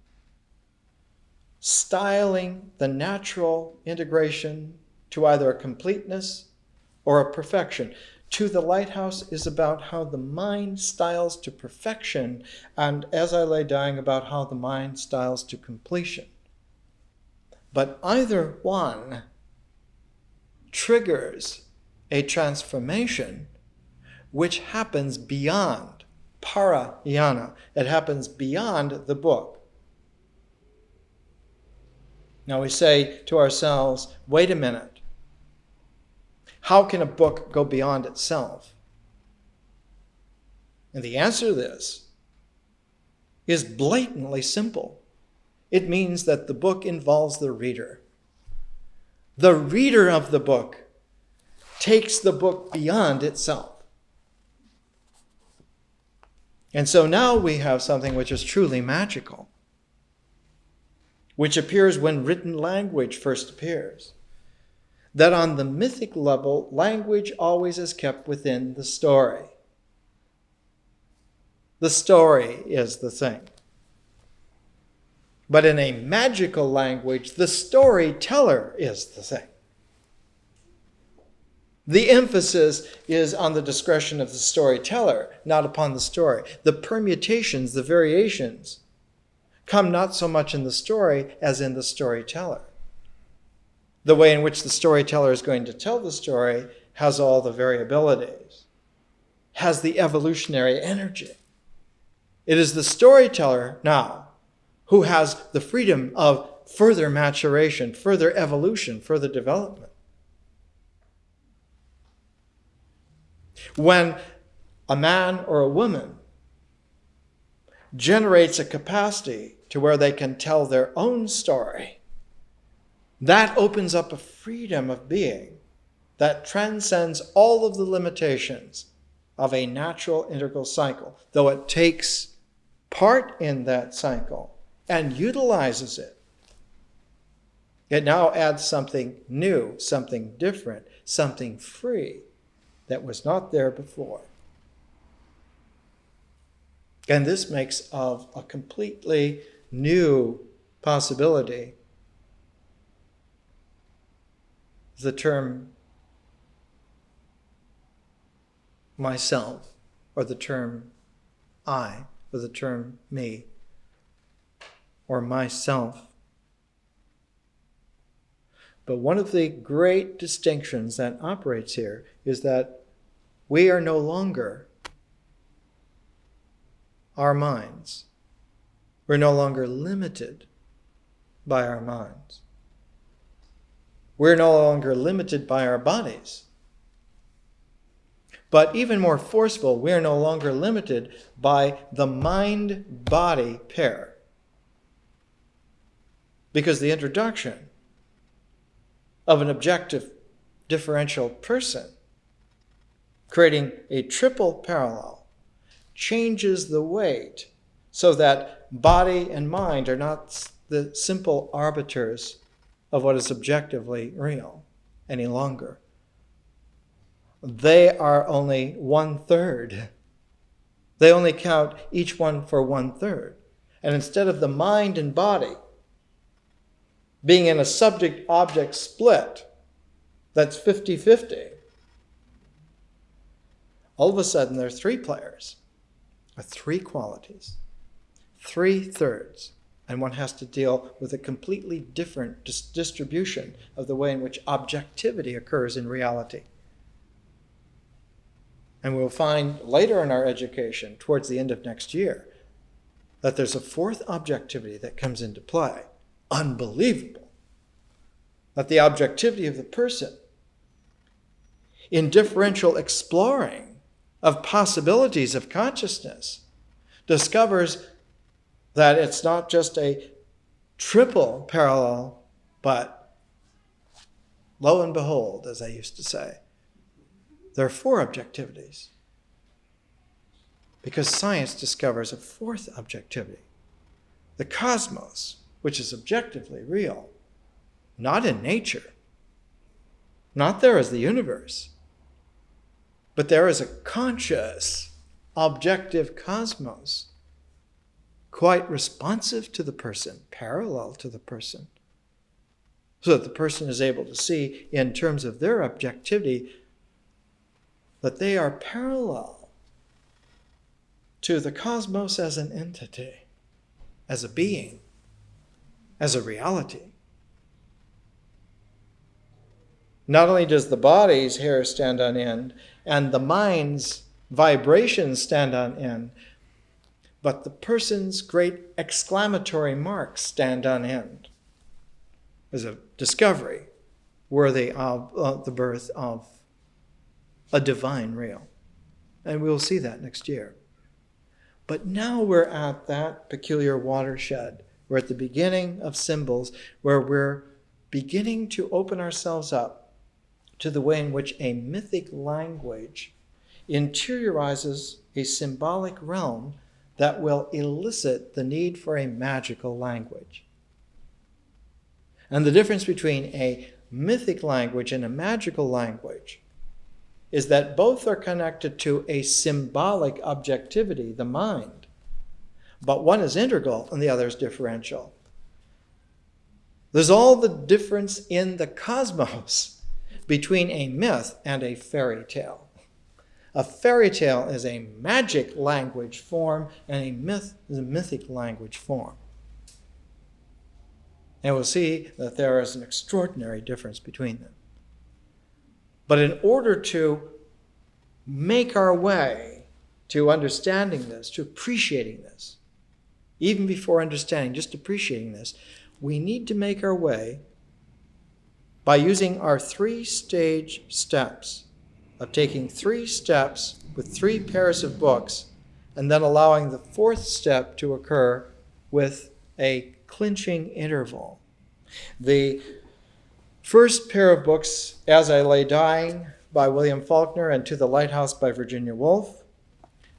styling the natural integration to either a completeness or a perfection. To the Lighthouse is about how the mind styles to perfection, and As I Lay Dying about how the mind styles to completion. But either one triggers a transformation which happens beyond parayana. It happens beyond the book. Now we say to ourselves, wait a minute. How can a book go beyond itself? And the answer to this is blatantly simple. It means that the book involves the reader. The reader of the book takes the book beyond itself. And so now we have something which is truly magical, which appears when written language first appears. That on the mythic level, language always is kept within the story. The story is the thing. But in a magical language, the storyteller is the thing. The emphasis is on the discretion of the storyteller, not upon the story. The permutations, the variations, come not so much in the story as in the storyteller. The way in which the storyteller is going to tell the story has all the variabilities, has the evolutionary energy. It is the storyteller now who has the freedom of further maturation, further evolution, further development. When a man or a woman generates a capacity to where they can tell their own story, that opens up a freedom of being that transcends all of the limitations of a natural integral cycle, though it takes part in that cycle and utilizes it. It now adds something new, something different, something free that was not there before. And this makes of a completely new possibility the term myself, or the term I, or the term me, or myself. But one of the great distinctions that operates here is that we are no longer our minds. We're no longer limited by our minds. We're no longer limited by our bodies. But even more forceful, we are no longer limited by the mind-body pair. Because the introduction of an objective differential person, creating a triple parallel, changes the weight so that body and mind are not the simple arbiters of what is objectively real any longer. They are only 1/3. They only count each one for 1/3. And instead of the mind and body being in a subject-object split that's 50-50, all of a sudden there are 3 players, or 3 qualities, 3/3. And one has to deal with a completely different distribution of the way in which objectivity occurs in reality. And we'll find later in our education, towards the end of next year, that there's a 4th objectivity that comes into play. Unbelievable. That the objectivity of the person in differential exploring of possibilities of consciousness discovers that it's not just a triple parallel, But lo and behold, as I used to say, there are four objectivities. Because science discovers a fourth objectivity, the cosmos, which is objectively real, not in nature, not there as the universe, but there is a conscious, objective cosmos, quite responsive to the person, parallel to the person, so that the person is able to see in terms of their objectivity that they are parallel to the cosmos as an entity, as a being, as a reality. Not only does the body's hair stand on end and the mind's vibrations stand on end, but the person's great exclamatory marks stand on end as a discovery worthy of the birth of a divine real. And we'll see that next year. But now we're at that peculiar watershed. We're at the beginning of symbols where we're beginning to open ourselves up to the way in which a mythic language interiorizes a symbolic realm that will elicit the need for a magical language. And the difference between a mythic language and a magical language is that both are connected to a symbolic objectivity, the mind. But one is integral and the other is differential. There's all the difference in the cosmos between a myth and a fairy tale. A fairy tale is a magic language form, and a myth is a mythic language form. And we'll see that there is an extraordinary difference between them. But in order to make our way to understanding this, to appreciating this, even before understanding, just appreciating this, we need to make our way by using our 3-stage steps of taking 3 steps with 3 pairs of books and then allowing the 4th step to occur with a clinching interval. The first pair of books, As I Lay Dying by William Faulkner and To the Lighthouse by Virginia Woolf.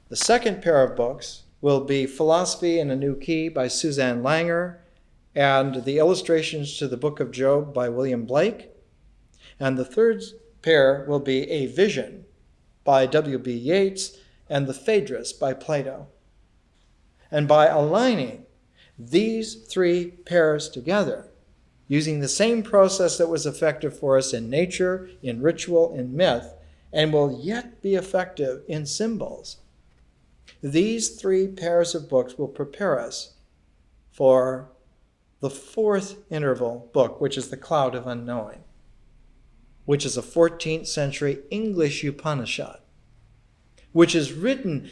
The second pair of books will be Philosophy in a New Key by Suzanne Langer and the illustrations to the Book of Job by William Blake. And the third pair will be A Vision by W.B. Yeats and The Phaedrus by Plato. And by aligning these 3 pairs together, using the same process that was effective for us in nature, in ritual, in myth, and will yet be effective in symbols, these 3 pairs of books will prepare us for the 4th interval book, which is The Cloud of Unknowing, which is a 14th century English Upanishad, which is written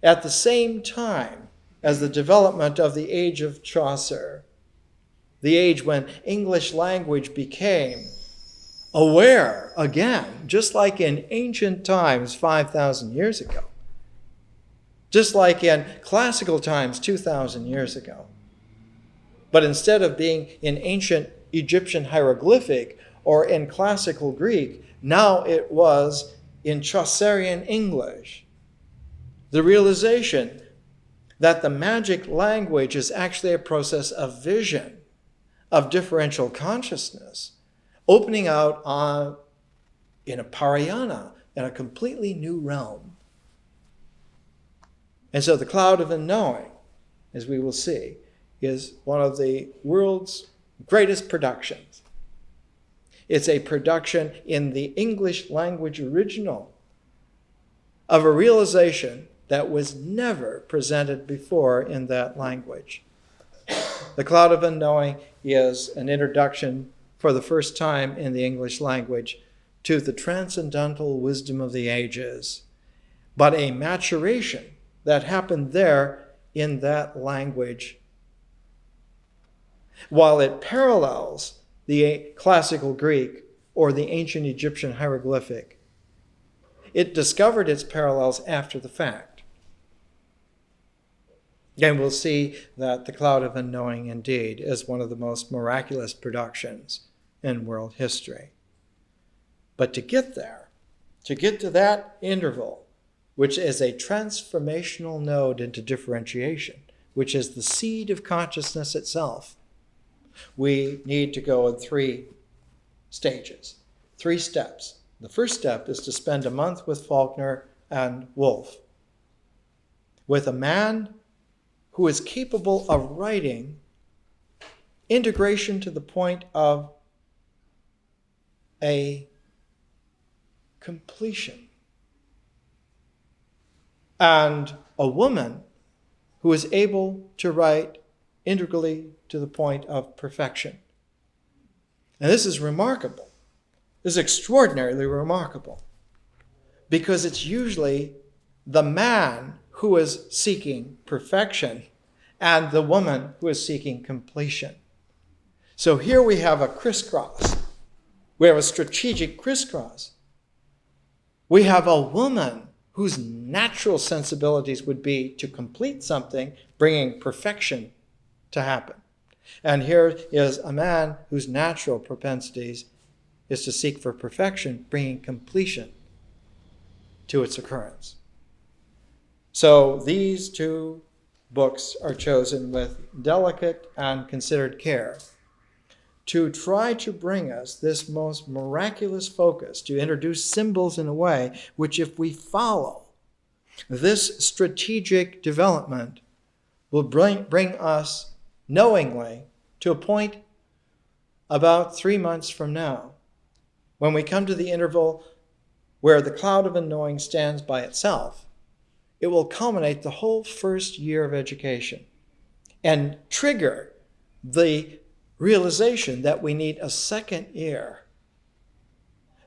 at the same time as the development of the age of Chaucer, the age when English language became aware again, just like in ancient times 5,000 years ago, just like in classical times 2,000 years ago. But instead of being in ancient Egyptian hieroglyphic or in classical Greek, now it was in Chaucerian English. The realization that the magic language is actually a process of vision, of differential consciousness, opening out in a parayana, in a completely new realm. And so the Cloud of Unknowing, as we will see, is one of the world's greatest productions. It's a production in the English language original of a realization that was never presented before in that language. The Cloud of Unknowing is an introduction for the first time in the English language to the transcendental wisdom of the ages, but a maturation that happened there in that language. While it parallels the classical Greek or the ancient Egyptian hieroglyphic, it discovered its parallels after the fact. And we'll see that The Cloud of Unknowing indeed is one of the most miraculous productions in world history. But to get there, to get to that interval, which is a transformational node into differentiation, which is the seed of consciousness itself, we need to go in 3 stages, 3 steps. The first step is to spend a month with Faulkner and Woolf, with a man who is capable of writing integration to the point of a completion, and a woman who is able to write integrally to the point of perfection. And this is remarkable. This is extraordinarily remarkable, because it's usually the man who is seeking perfection and the woman who is seeking completion. So here we have a crisscross. We have a strategic crisscross. We have a woman whose natural sensibilities would be to complete something, bringing perfection to happen. And here is a man whose natural propensities is to seek for perfection, bringing completion to its occurrence. So these 2 books are chosen with delicate and considered care to try to bring us this most miraculous focus, to introduce symbols in a way which, if we follow this strategic development, will bring us knowingly to a point about 3 months from now, when we come to the interval where the cloud of unknowing stands by itself. It will culminate the whole first year of education and trigger the realization that we need a second year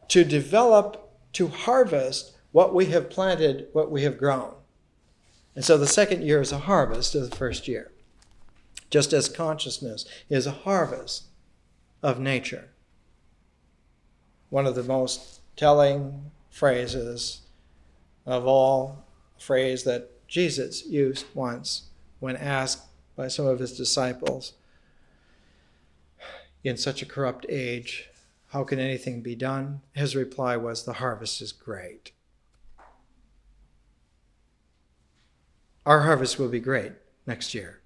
to develop, to harvest what we have planted, what we have grown. And so the second year is a harvest of the first year, just as consciousness is a harvest of nature. One of the most telling phrases of all, a phrase that Jesus used once when asked by some of his disciples, in such a corrupt age, how can anything be done? His reply was, the harvest is great. Our harvest will be great next year,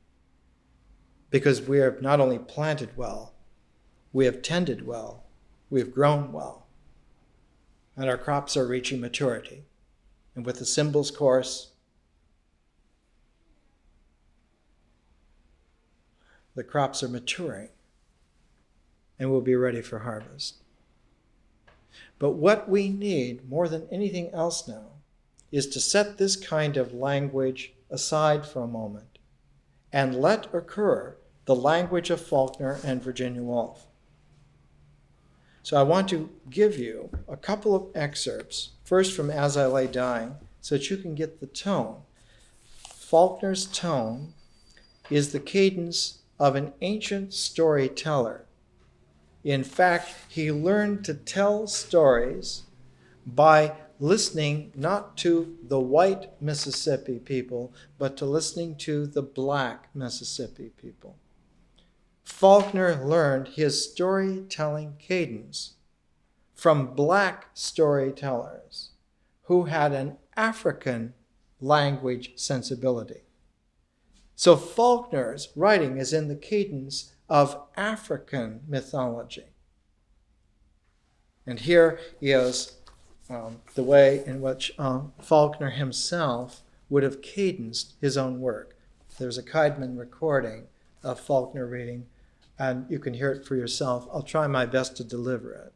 because we have not only planted well, we have tended well, we have grown well, and our crops are reaching maturity. And with the symbols course, the crops are maturing and we'll be ready for harvest. But what we need more than anything else now is to set this kind of language aside for a moment and let occur the language of Faulkner and Virginia Woolf. So I want to give you a couple of excerpts, first from As I Lay Dying, so that you can get the tone. Faulkner's tone is the cadence of an ancient storyteller. In fact, he learned to tell stories by listening not to the white Mississippi people, but to listening to the black Mississippi people. Faulkner learned his storytelling cadence from black storytellers who had an African language sensibility. So Faulkner's writing is in the cadence of African mythology. And here is the way in which Faulkner himself would have cadenced his own work. There's a Keidman recording of Faulkner reading, and you can hear it for yourself. I'll try my best to deliver it,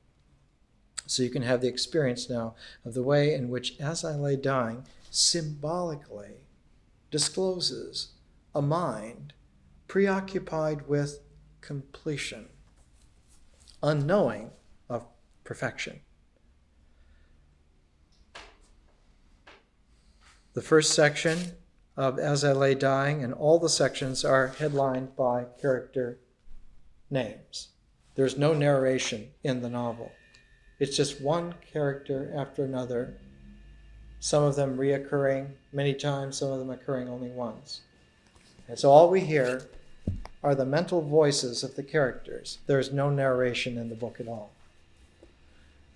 so you can have the experience now of the way in which As I Lay Dying symbolically discloses a mind preoccupied with completion, unknowing of perfection. The first section of As I Lay Dying, and all the sections are headlined by character names. There's no narration in the novel. It's just one character after another, some of them reoccurring many times, some of them occurring only once. And so all we hear are the mental voices of the characters. There is no narration in the book at all.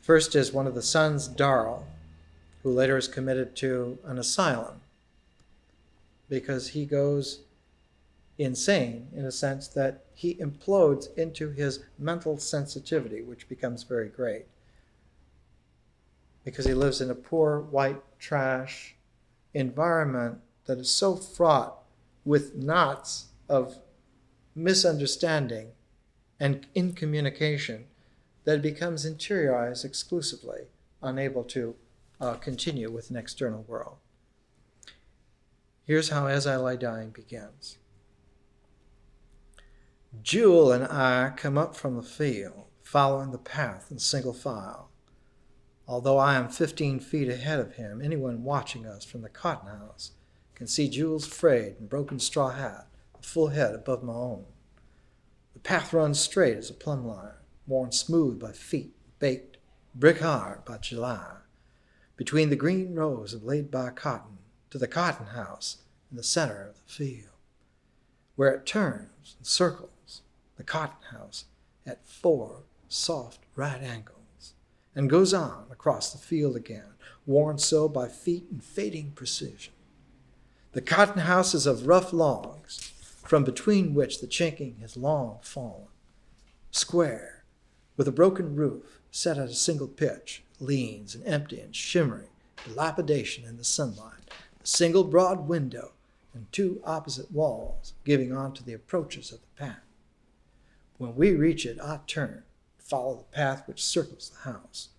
First is one of the sons, Darrell, who later is committed to an asylum because he goes insane in a sense that he implodes into his mental sensitivity, which becomes very great because he lives in a poor white trash environment that is so fraught with knots of misunderstanding and incommunication that it becomes interiorized exclusively, unable to continue with an external world. Here's how As I Lie Dying begins. Jewel and I come up from the field, following the path in single file. Although I am 15 feet ahead of him, anyone watching us from the cotton house can see Jewel's frayed and broken straw hat, a full head above my own. The path runs straight as a plumb line, worn smooth by feet, baked brick hard by July, between the green rows of laid-by cotton to the cotton house in the center of the field, where it turns and circles the cotton house at 4 soft right angles and goes on across the field again, worn so by feet and fading precision. The cotton house is of rough logs, from between which the chinking has long fallen, square, with a broken roof set at a single pitch, leans and empty and shimmering, dilapidation in the sunlight, a single broad window and 2 opposite walls giving on to the approaches of the path. When we reach it, I turn, follow the path which circles the house.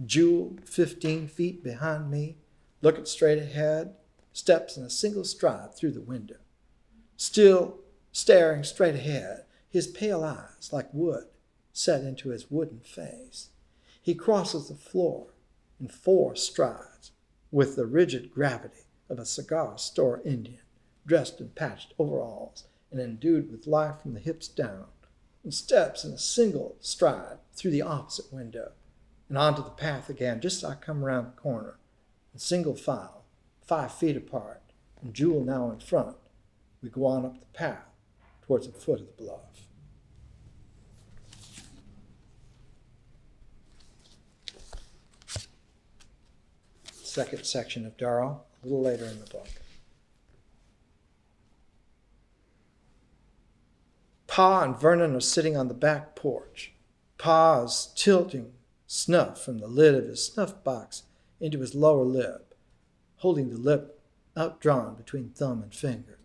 Jewel, 15 feet behind me, looking straight ahead, steps in a single stride through the window. Still staring straight ahead, his pale eyes like wood set into his wooden face. He crosses the floor in 4 strides with the rigid gravity of a cigar store Indian, dressed in patched overalls and endued with life from the hips down, and steps in a single stride through the opposite window and onto the path again just as I come around the corner, in single file, 5 feet apart, and Jewel now in front. We go on up the path towards the foot of the bluff. Second section of Darrell, a little later in the book. Pa and Vernon are sitting on the back porch. Pa is tilting snuff from the lid of his snuff box into his lower lip, holding the lip outdrawn between thumb and finger.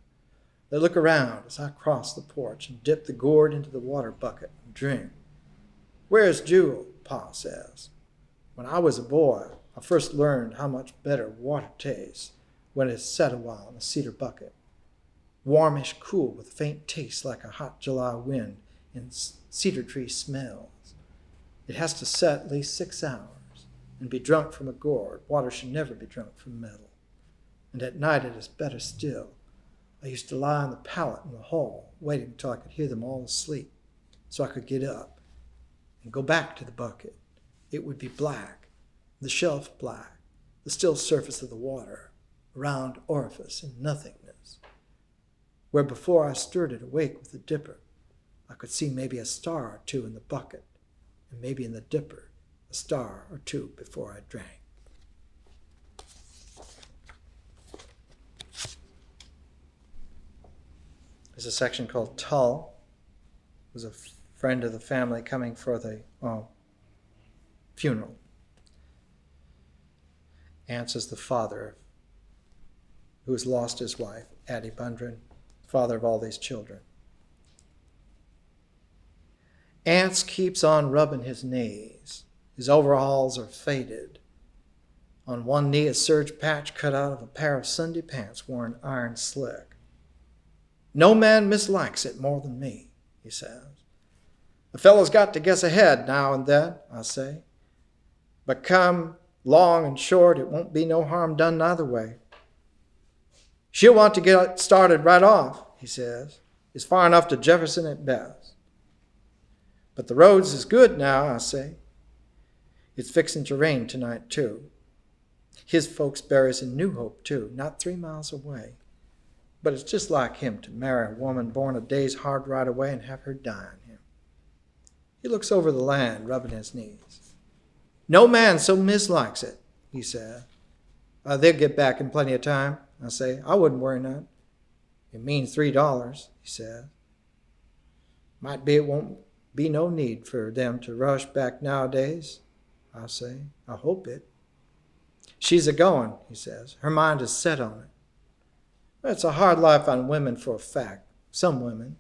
They look around as I cross the porch and dip the gourd into the water bucket and drink. "Where's Jewel?" Pa says. "When I was a boy, I first learned how much better water tastes when it's set a while in a cedar bucket. Warmish cool with a faint taste like a hot July wind and cedar tree smells. It has to set at least 6 hours and be drunk from a gourd. Water should never be drunk from metal. And at night it is better still. I used to lie on the pallet in the hall, waiting until I could hear them all asleep, so I could get up and go back to the bucket. It would be black, the shelf black, the still surface of the water, a round orifice and nothingness, where before I stirred it awake with the dipper, I could see maybe a star or 2 in the bucket, and maybe in the dipper a star or 2 before I drank." There's a section called Tull, who's a friend of the family coming for the funeral. Ance is the father who has lost his wife, Addie Bundren, father of all these children. Ance keeps on rubbing his knees. His overalls are faded. On one knee a serge patch cut out of a pair of Sunday pants worn iron slick. "No man mislikes it more than me," he says. "A fellow's got to guess ahead now and then," I say. "But come long and short, it won't be no harm done neither way. She'll want to get started right off," he says. "It's far enough to Jefferson at best." "But the roads is good now," I say. "It's fixing to rain tonight, too. His folks buries in New Hope, too, not 3 miles away. But it's just like him to marry a woman born a day's hard ride away and have her die on him. He looks over the land, rubbing his knees. No man so mislikes it, he said. They'll get back in plenty of time, I say. I wouldn't worry none. It means $3, he said. Might be it won't be no need for them to rush back nowadays, I say. I hope it. She's a-going, he says. Her mind is set on it. It's a hard life on women for a fact. Some women.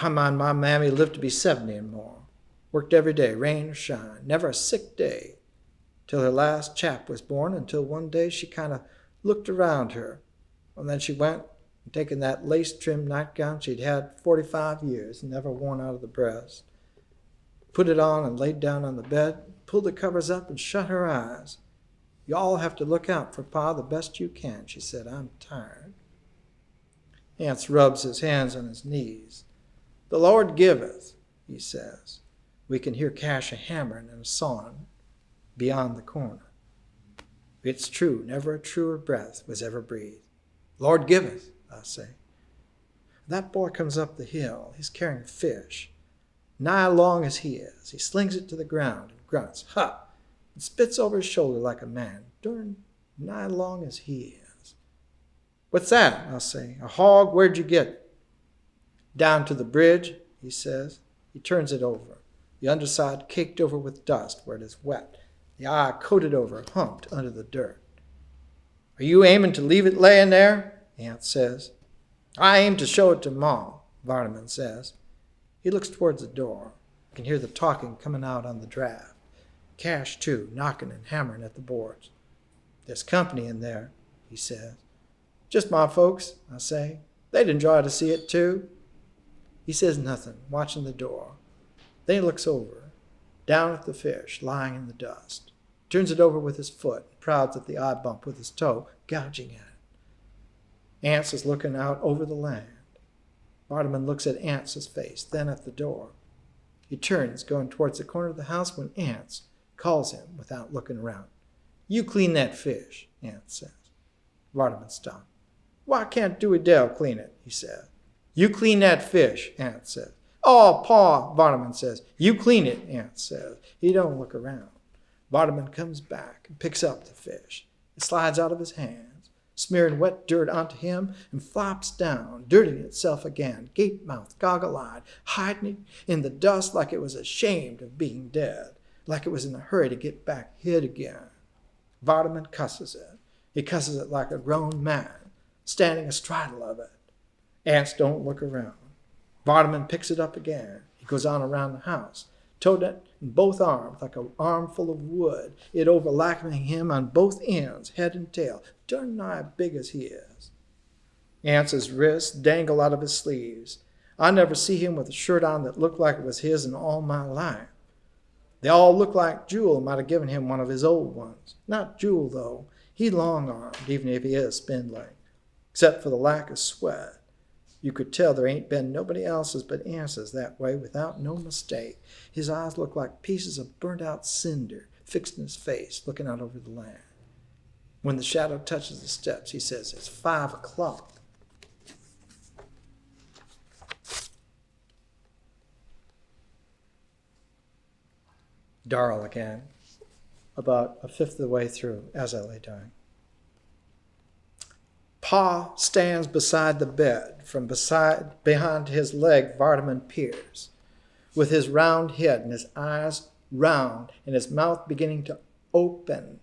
I mind my mammy lived to be 70 and more. Worked every day, rain or shine. Never a sick day. Till her last chap was born, until one day she kind of looked around her. And then she went and taken that lace-trimmed nightgown she'd had 45 years and never worn out of the breast. Put it on and laid down on the bed, pulled the covers up and shut her eyes. You all have to look out for Pa the best you can, she said. I'm tired. Ance rubs his hands on his knees. The Lord giveth, he says. We can hear Cash a-hammering and a sawing beyond the corner. It's true, never a truer breath was ever breathed. Lord giveth, I say. That boy comes up the hill. He's carrying fish. Nigh long as he is. He slings it to the ground and grunts, ha, and spits over his shoulder like a man. Darn nigh long as he is. What's that? I'll say. A hog? Where'd you get it? Down to the bridge, he says. He turns it over. The underside caked over with dust where it is wet. The eye coated over, humped under the dirt. Are you aiming to leave it laying there? Aunt says. I aim to show it to Ma, Vardaman says. He looks towards the door. You can hear the talking coming out on the draft. Cash, too, knocking and hammering at the boards. There's company in there, he says. Just my folks, I say. They'd enjoy to see it, too. He says nothing, watching the door. Then he looks over, down at the fish lying in the dust. Turns it over with his foot, prods at the eye bump with his toe, gouging at it. Ance is looking out over the land. Vardaman looks at Ance's face, then at the door. He turns, going towards the corner of the house when Ance calls him without looking around. You clean that fish, Ance says. Vardaman stopped. Why can't Dewey Dale clean it, he said. You clean that fish, Ance says. Oh, Pa, Vardaman says. You clean it, Ance says. He don't look around. Vardaman comes back and picks up the fish. It slides out of his hands, smearing wet dirt onto him, and flops down, dirtying itself again, gape-mouthed, goggle-eyed, hiding in the dust like it was ashamed of being dead, like it was in a hurry to get back hid again. Vardaman cusses it. He cusses it like a grown man, standing astraddle of it. Ants don't look around. Vardaman picks it up again. He goes on around the house, towed it in both arms like an armful of wood, it overlapping him on both ends, head and tail, darn nigh big as he is. Ance's wrists dangle out of his sleeves. I never see him with a shirt on that looked like it was his in all my life. They all look like Jewel might have given him one of his old ones. Not Jewel, though. He's long-armed, even if he is spindling, except for the lack of sweat. You could tell there ain't been nobody else's but Ance's that way without no mistake. His eyes look like pieces of burnt-out cinder fixed in his face, looking out over the land. When the shadow touches the steps, he says, it's 5 o'clock. Darrell again, about a fifth of the way through, as I lay dying. Pa stands beside the bed. From behind his leg, Vardaman peers, with his round head and his eyes round and his mouth beginning to open.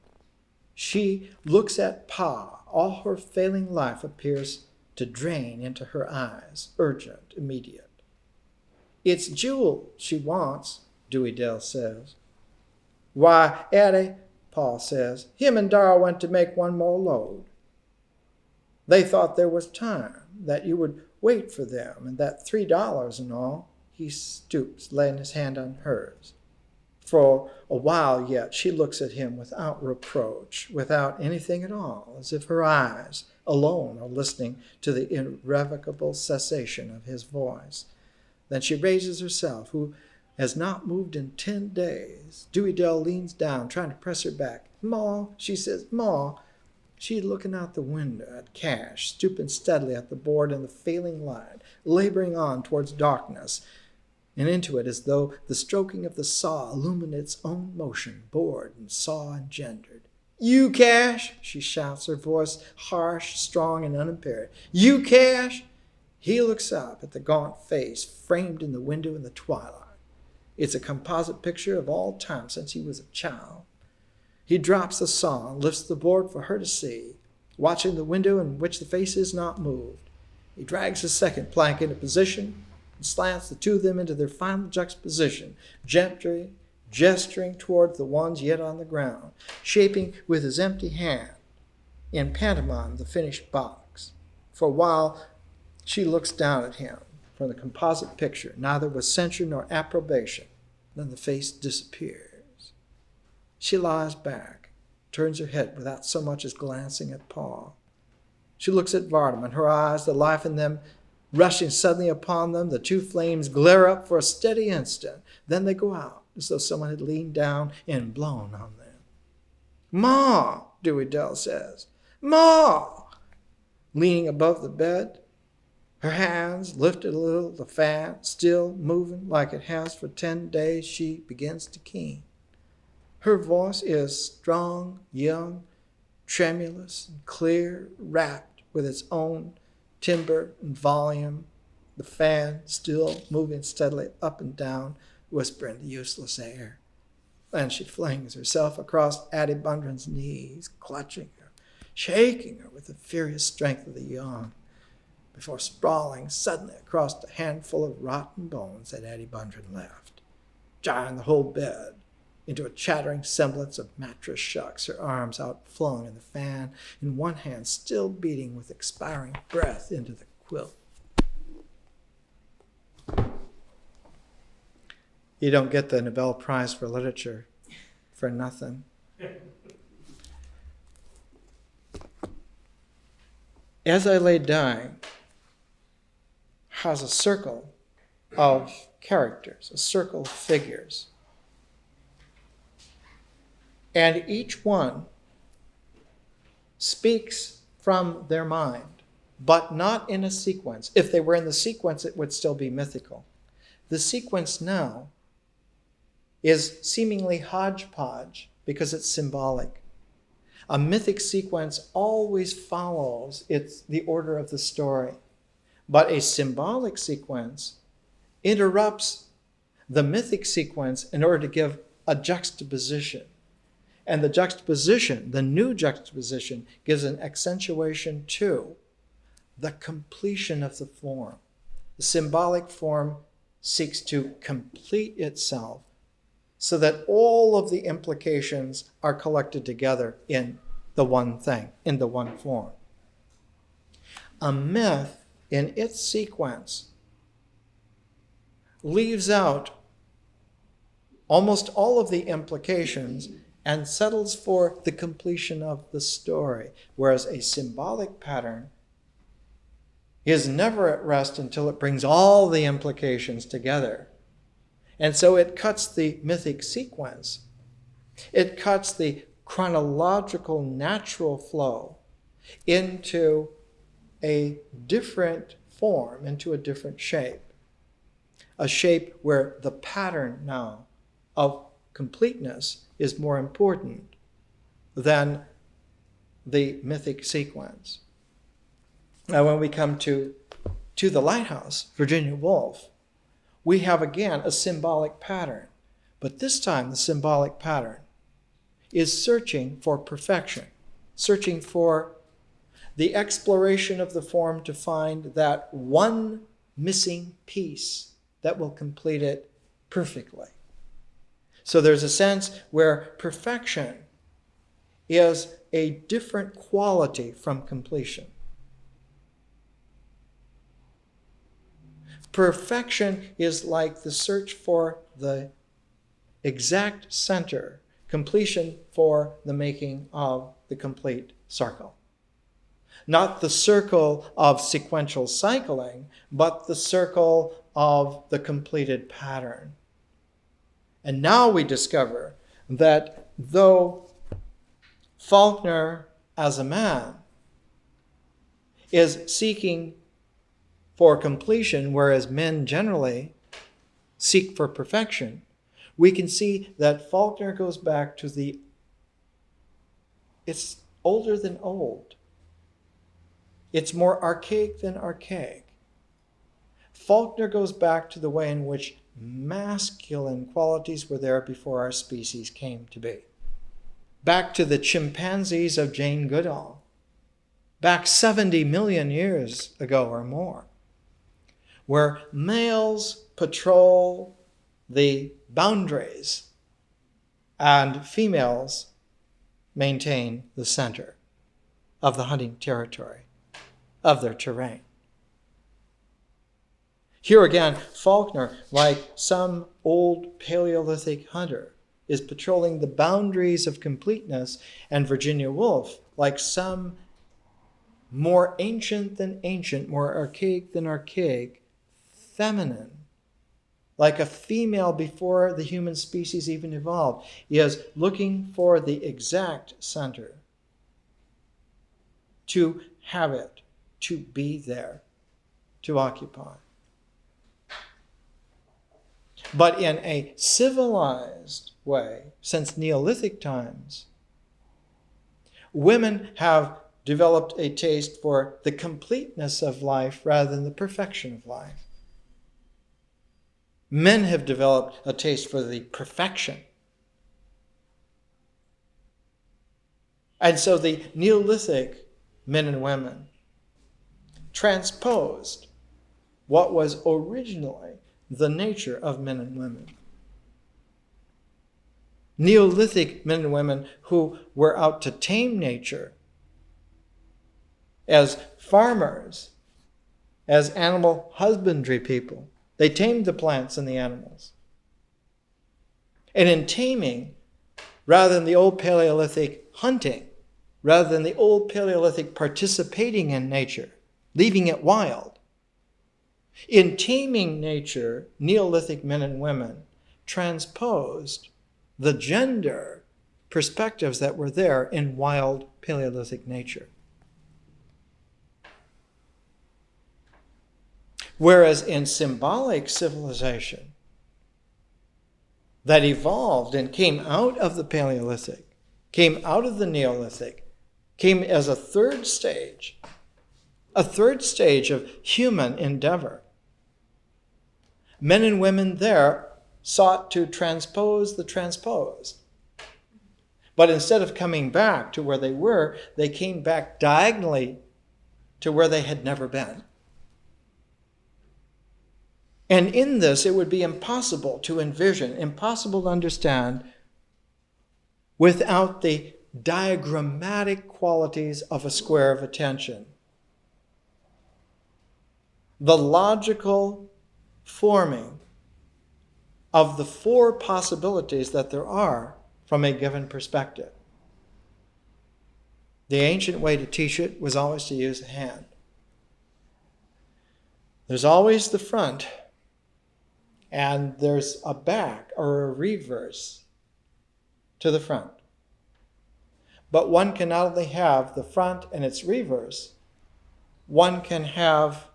She looks at Pa. All her failing life appears to drain into her eyes, urgent, immediate. It's Jewel she wants, Dewey Dale says. Why, Eddie, Pa says, him and Darrell went to make one more load. They thought there was time, that you would wait for them, and that $3 and all. He stoops, laying his hand on hers. For a while yet she looks at him without reproach, without anything at all, as if her eyes alone are listening to the irrevocable cessation of his voice. Then she raises herself, who has not moved in 10 days. Dewey Dale leans down, trying to press her back. Ma, she says, Ma, She's looking out the window at Cash, stooping steadily at the board in the failing light, laboring on towards darkness, and into it as though the stroking of the saw illumined its own motion, board and saw engendered. "You, Cash!" she shouts, her voice harsh, strong, and unimpaired. "You, Cash!" He looks up at the gaunt face framed in the window in the twilight. It's a composite picture of all time since he was a child. He drops the saw and lifts the board for her to see, watching the window in which the face is not moved. He drags the second plank into position and slants the two of them into their final juxtaposition, gently gesturing toward the ones yet on the ground, shaping with his empty hand in pantomime the finished box. For a while she looks down at him from the composite picture, neither with censure nor approbation. Then the face disappears. She lies back, turns her head without so much as glancing at Paul. She looks at Vardaman, her eyes, the life in them rushing suddenly upon them. The two flames glare up for a steady instant. Then they go out, as though someone had leaned down and blown on them. "Ma," Dewey Dell says. "Ma!" Leaning above the bed, her hands lifted a little, the fan still moving like it has for 10 days, she begins to keen. Her voice is strong, young, tremulous, and clear, rapt with its own timbre and volume, the fan still moving steadily up and down, whispering the useless air. Then she flings herself across Addie Bundren's knees, clutching her, shaking her with the furious strength of the young, before sprawling suddenly across the handful of rotten bones that Addie Bundren left, jarring the whole bed into a chattering semblance of mattress shucks, her arms outflung and the fan in one hand still beating with expiring breath into the quilt. You don't get the Nobel Prize for Literature for nothing. As I lay dying, has a circle of characters, a circle of figures. And each one speaks from their mind, but not in a sequence. If they were in the sequence, it would still be mythical. The sequence now is seemingly hodgepodge because it's symbolic. A mythic sequence always follows the order of the story, but a symbolic sequence interrupts the mythic sequence in order to give a juxtaposition. And the juxtaposition, the new juxtaposition, gives an accentuation to the completion of the form. The symbolic form seeks to complete itself so that all of the implications are collected together in the one thing, in the one form. A myth, in its sequence, leaves out almost all of the implications and settles for the completion of the story, whereas a symbolic pattern is never at rest until it brings all the implications together. And so it cuts the mythic sequence. It cuts the chronological natural flow into a different form, into a different shape. A shape where the pattern now of completeness is more important than the mythic sequence. Now, when we come to The Lighthouse, Virginia Woolf, we have again a symbolic pattern, but this time the symbolic pattern is searching for perfection, searching for the exploration of the form to find that one missing piece that will complete it perfectly. So there's a sense where perfection is a different quality from completion. Perfection is like the search for the exact center, completion for the making of the complete circle. Not the circle of sequential cycling, but the circle of the completed pattern. And now we discover that though Faulkner as a man is seeking for completion, whereas men generally seek for perfection, we can see that Faulkner goes back to it's older than old. It's more archaic than archaic. Faulkner goes back to the way in which masculine qualities were there before our species came to be. Back to the chimpanzees of Jane Goodall, back 70 million years ago or more, where males patrol the boundaries and females maintain the center of the hunting territory, of their terrain. Here again, Faulkner, like some old Paleolithic hunter, is patrolling the boundaries of completeness, and Virginia Woolf, like some more ancient than ancient, more archaic than archaic, feminine, like a female before the human species even evolved, is looking for the exact center, to have it, to be there, to occupy. But in a civilized way, since Neolithic times, women have developed a taste for the completeness of life rather than the perfection of life. Men have developed a taste for the perfection. And so the Neolithic men and women transposed what was originally the nature of men and women. Neolithic men and women who were out to tame nature as farmers, as animal husbandry people. They tamed the plants and the animals. And in taming, rather than the old Paleolithic hunting, rather than the old Paleolithic participating in nature, leaving it wild, in taming nature, Neolithic men and women transposed the gender perspectives that were there in wild Paleolithic nature. Whereas in symbolic civilization that evolved and came out of the Paleolithic, came out of the Neolithic, came as a third stage of human endeavor, men and women there sought to transpose the transposed. But instead of coming back to where they were, they came back diagonally to where they had never been. And in this, it would be impossible to envision, impossible to understand without the diagrammatic qualities of a square of attention. The logical forming of the four possibilities that there are from a given perspective. The ancient way to teach it was always to use a hand. There's always the front, and there's a back or a reverse to the front. But one can not only have the front and its reverse, one can have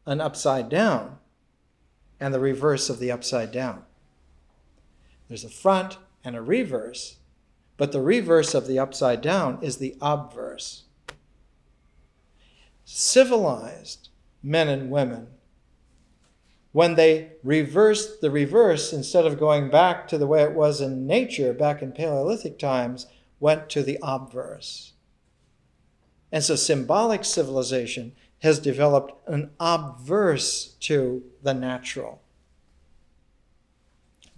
an upside down and the reverse of the upside down. There's a front and a reverse, but the reverse of the upside down is the obverse. Civilized men and women, when they reversed the reverse, instead of going back to the way it was in nature back in Paleolithic times, went to the obverse. And so symbolic civilization has developed an obverse to the natural.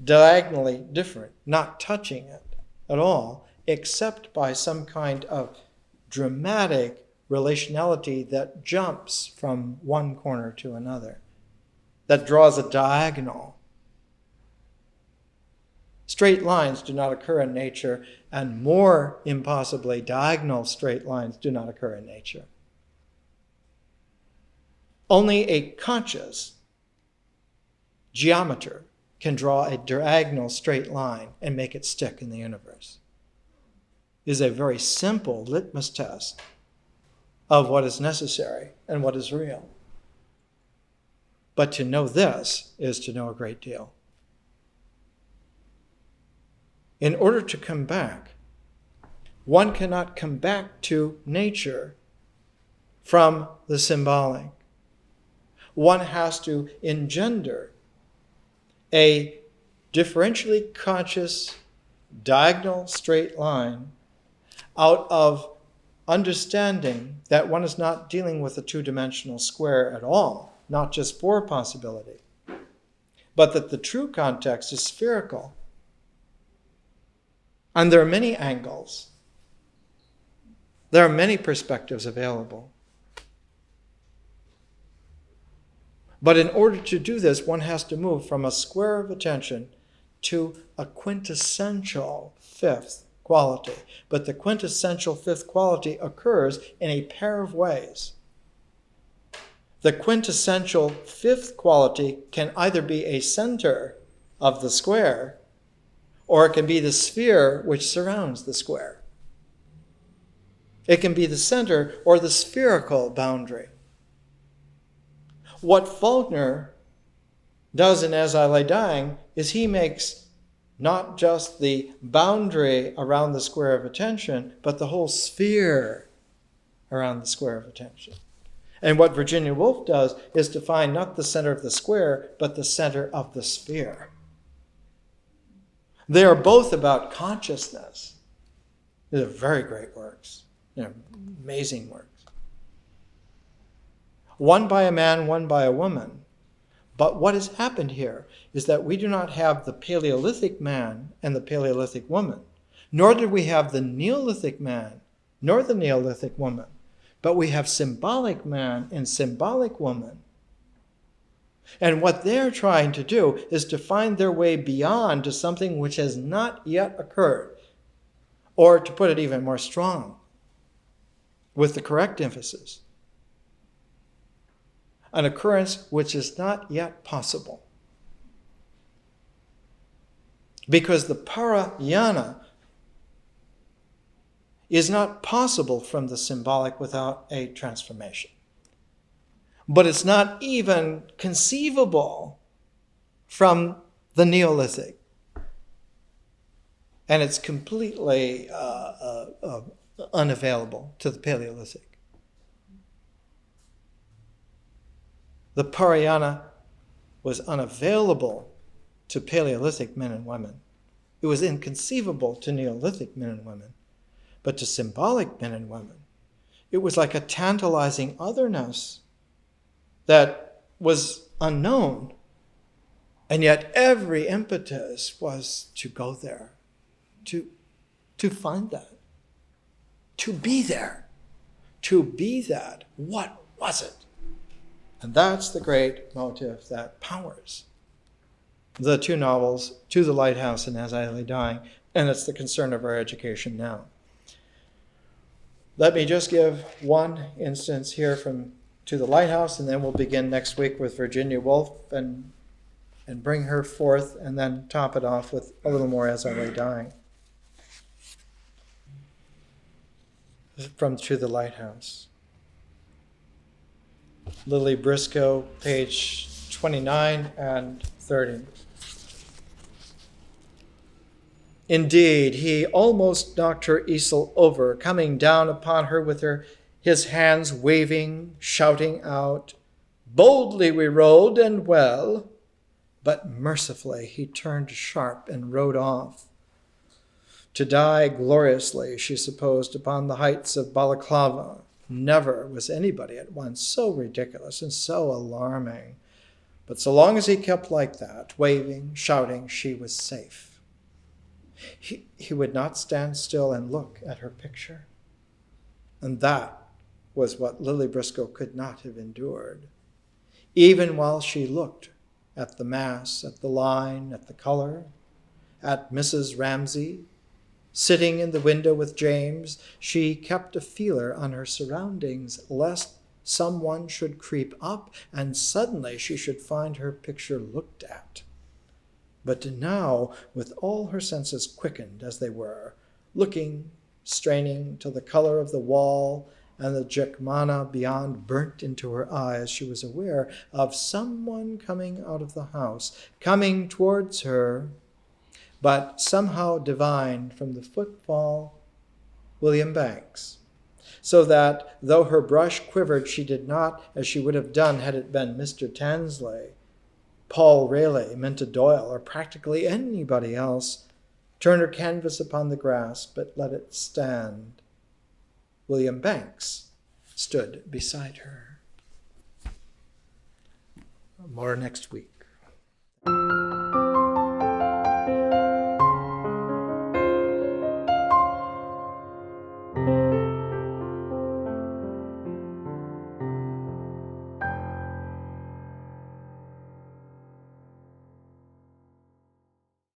Diagonally different, not touching it at all, except by some kind of dramatic relationality that jumps from one corner to another, that draws a diagonal. Straight lines do not occur in nature, and more impossibly, diagonal straight lines do not occur in nature. Only a conscious geometer can draw a diagonal straight line and make it stick in the universe. is a very simple litmus test of what is necessary and what is real. But to know this is to know a great deal. In order to come back, one cannot come back to nature from the symbolic. One has to engender a differentially conscious, diagonal straight line out of understanding that one is not dealing with a two-dimensional square at all, not just for possibility, but that the true context is spherical. And there are many angles. There are many perspectives available. But in order to do this, one has to move from a square of attention to a quintessential fifth quality. But the quintessential fifth quality occurs in a pair of ways. The quintessential fifth quality can either be a center of the square, or it can be the sphere which surrounds the square. It can be the center or the spherical boundary. What Faulkner does in As I Lay Dying is he makes not just the boundary around the square of attention, but the whole sphere around the square of attention. And what Virginia Woolf does is to find not the center of the square, but the center of the sphere. They are both about consciousness. These are very great works. They're amazing works. One by a man, one by a woman. But what has happened here is that we do not have the Paleolithic man and the Paleolithic woman, nor do we have the Neolithic man, nor the Neolithic woman, but we have symbolic man and symbolic woman. And what they're trying to do is to find their way beyond to something which has not yet occurred, or to put it even more strong, with the correct emphasis, an occurrence which is not yet possible. Because the parayana is not possible from the symbolic without a transformation. But it's not even conceivable from the Neolithic. And it's completely unavailable to the Paleolithic. The parayana was unavailable to Paleolithic men and women. It was inconceivable to Neolithic men and women. But to symbolic men and women, it was like a tantalizing otherness that was unknown. And yet every impetus was to go there, to find that, to be there, to be that. What was it? And that's the great motive that powers the two novels, To the Lighthouse and As I Lay Dying, and it's the concern of our education now. Let me just give one instance here from To the Lighthouse, and then we'll begin next week with Virginia Woolf and bring her forth, and then top it off with a little more As I Lay Dying. From To the Lighthouse. Lily Briscoe, page 29 and 30. Indeed, he almost knocked her easel over, coming down upon her with his hands waving, shouting out, "Boldly we rode, and well." But mercifully he turned sharp and rode off. To die gloriously, she supposed, upon the heights of Balaclava. Never was anybody at once so ridiculous and so alarming. But so long as he kept like that, waving, shouting, she was safe. He would not stand still and look at her picture. And that was what Lily Briscoe could not have endured. Even while she looked at the mass, at the line, at the color, at Mrs. Ramsay, sitting in the window with James, she kept a feeler on her surroundings, lest someone should creep up and suddenly she should find her picture looked at. But now, with all her senses quickened as they were, looking straining till the color of the wall and the Jacmana beyond burnt into her eyes. She was aware of someone coming out of the house, coming towards her, but somehow divined from the footfall William Banks, so that though her brush quivered, she did not, as she would have done had it been Mr. Tansley, Paul Rayleigh, Minta Doyle, or practically anybody else, turn her canvas upon the grass, but let it stand. William Banks stood beside her. More next week.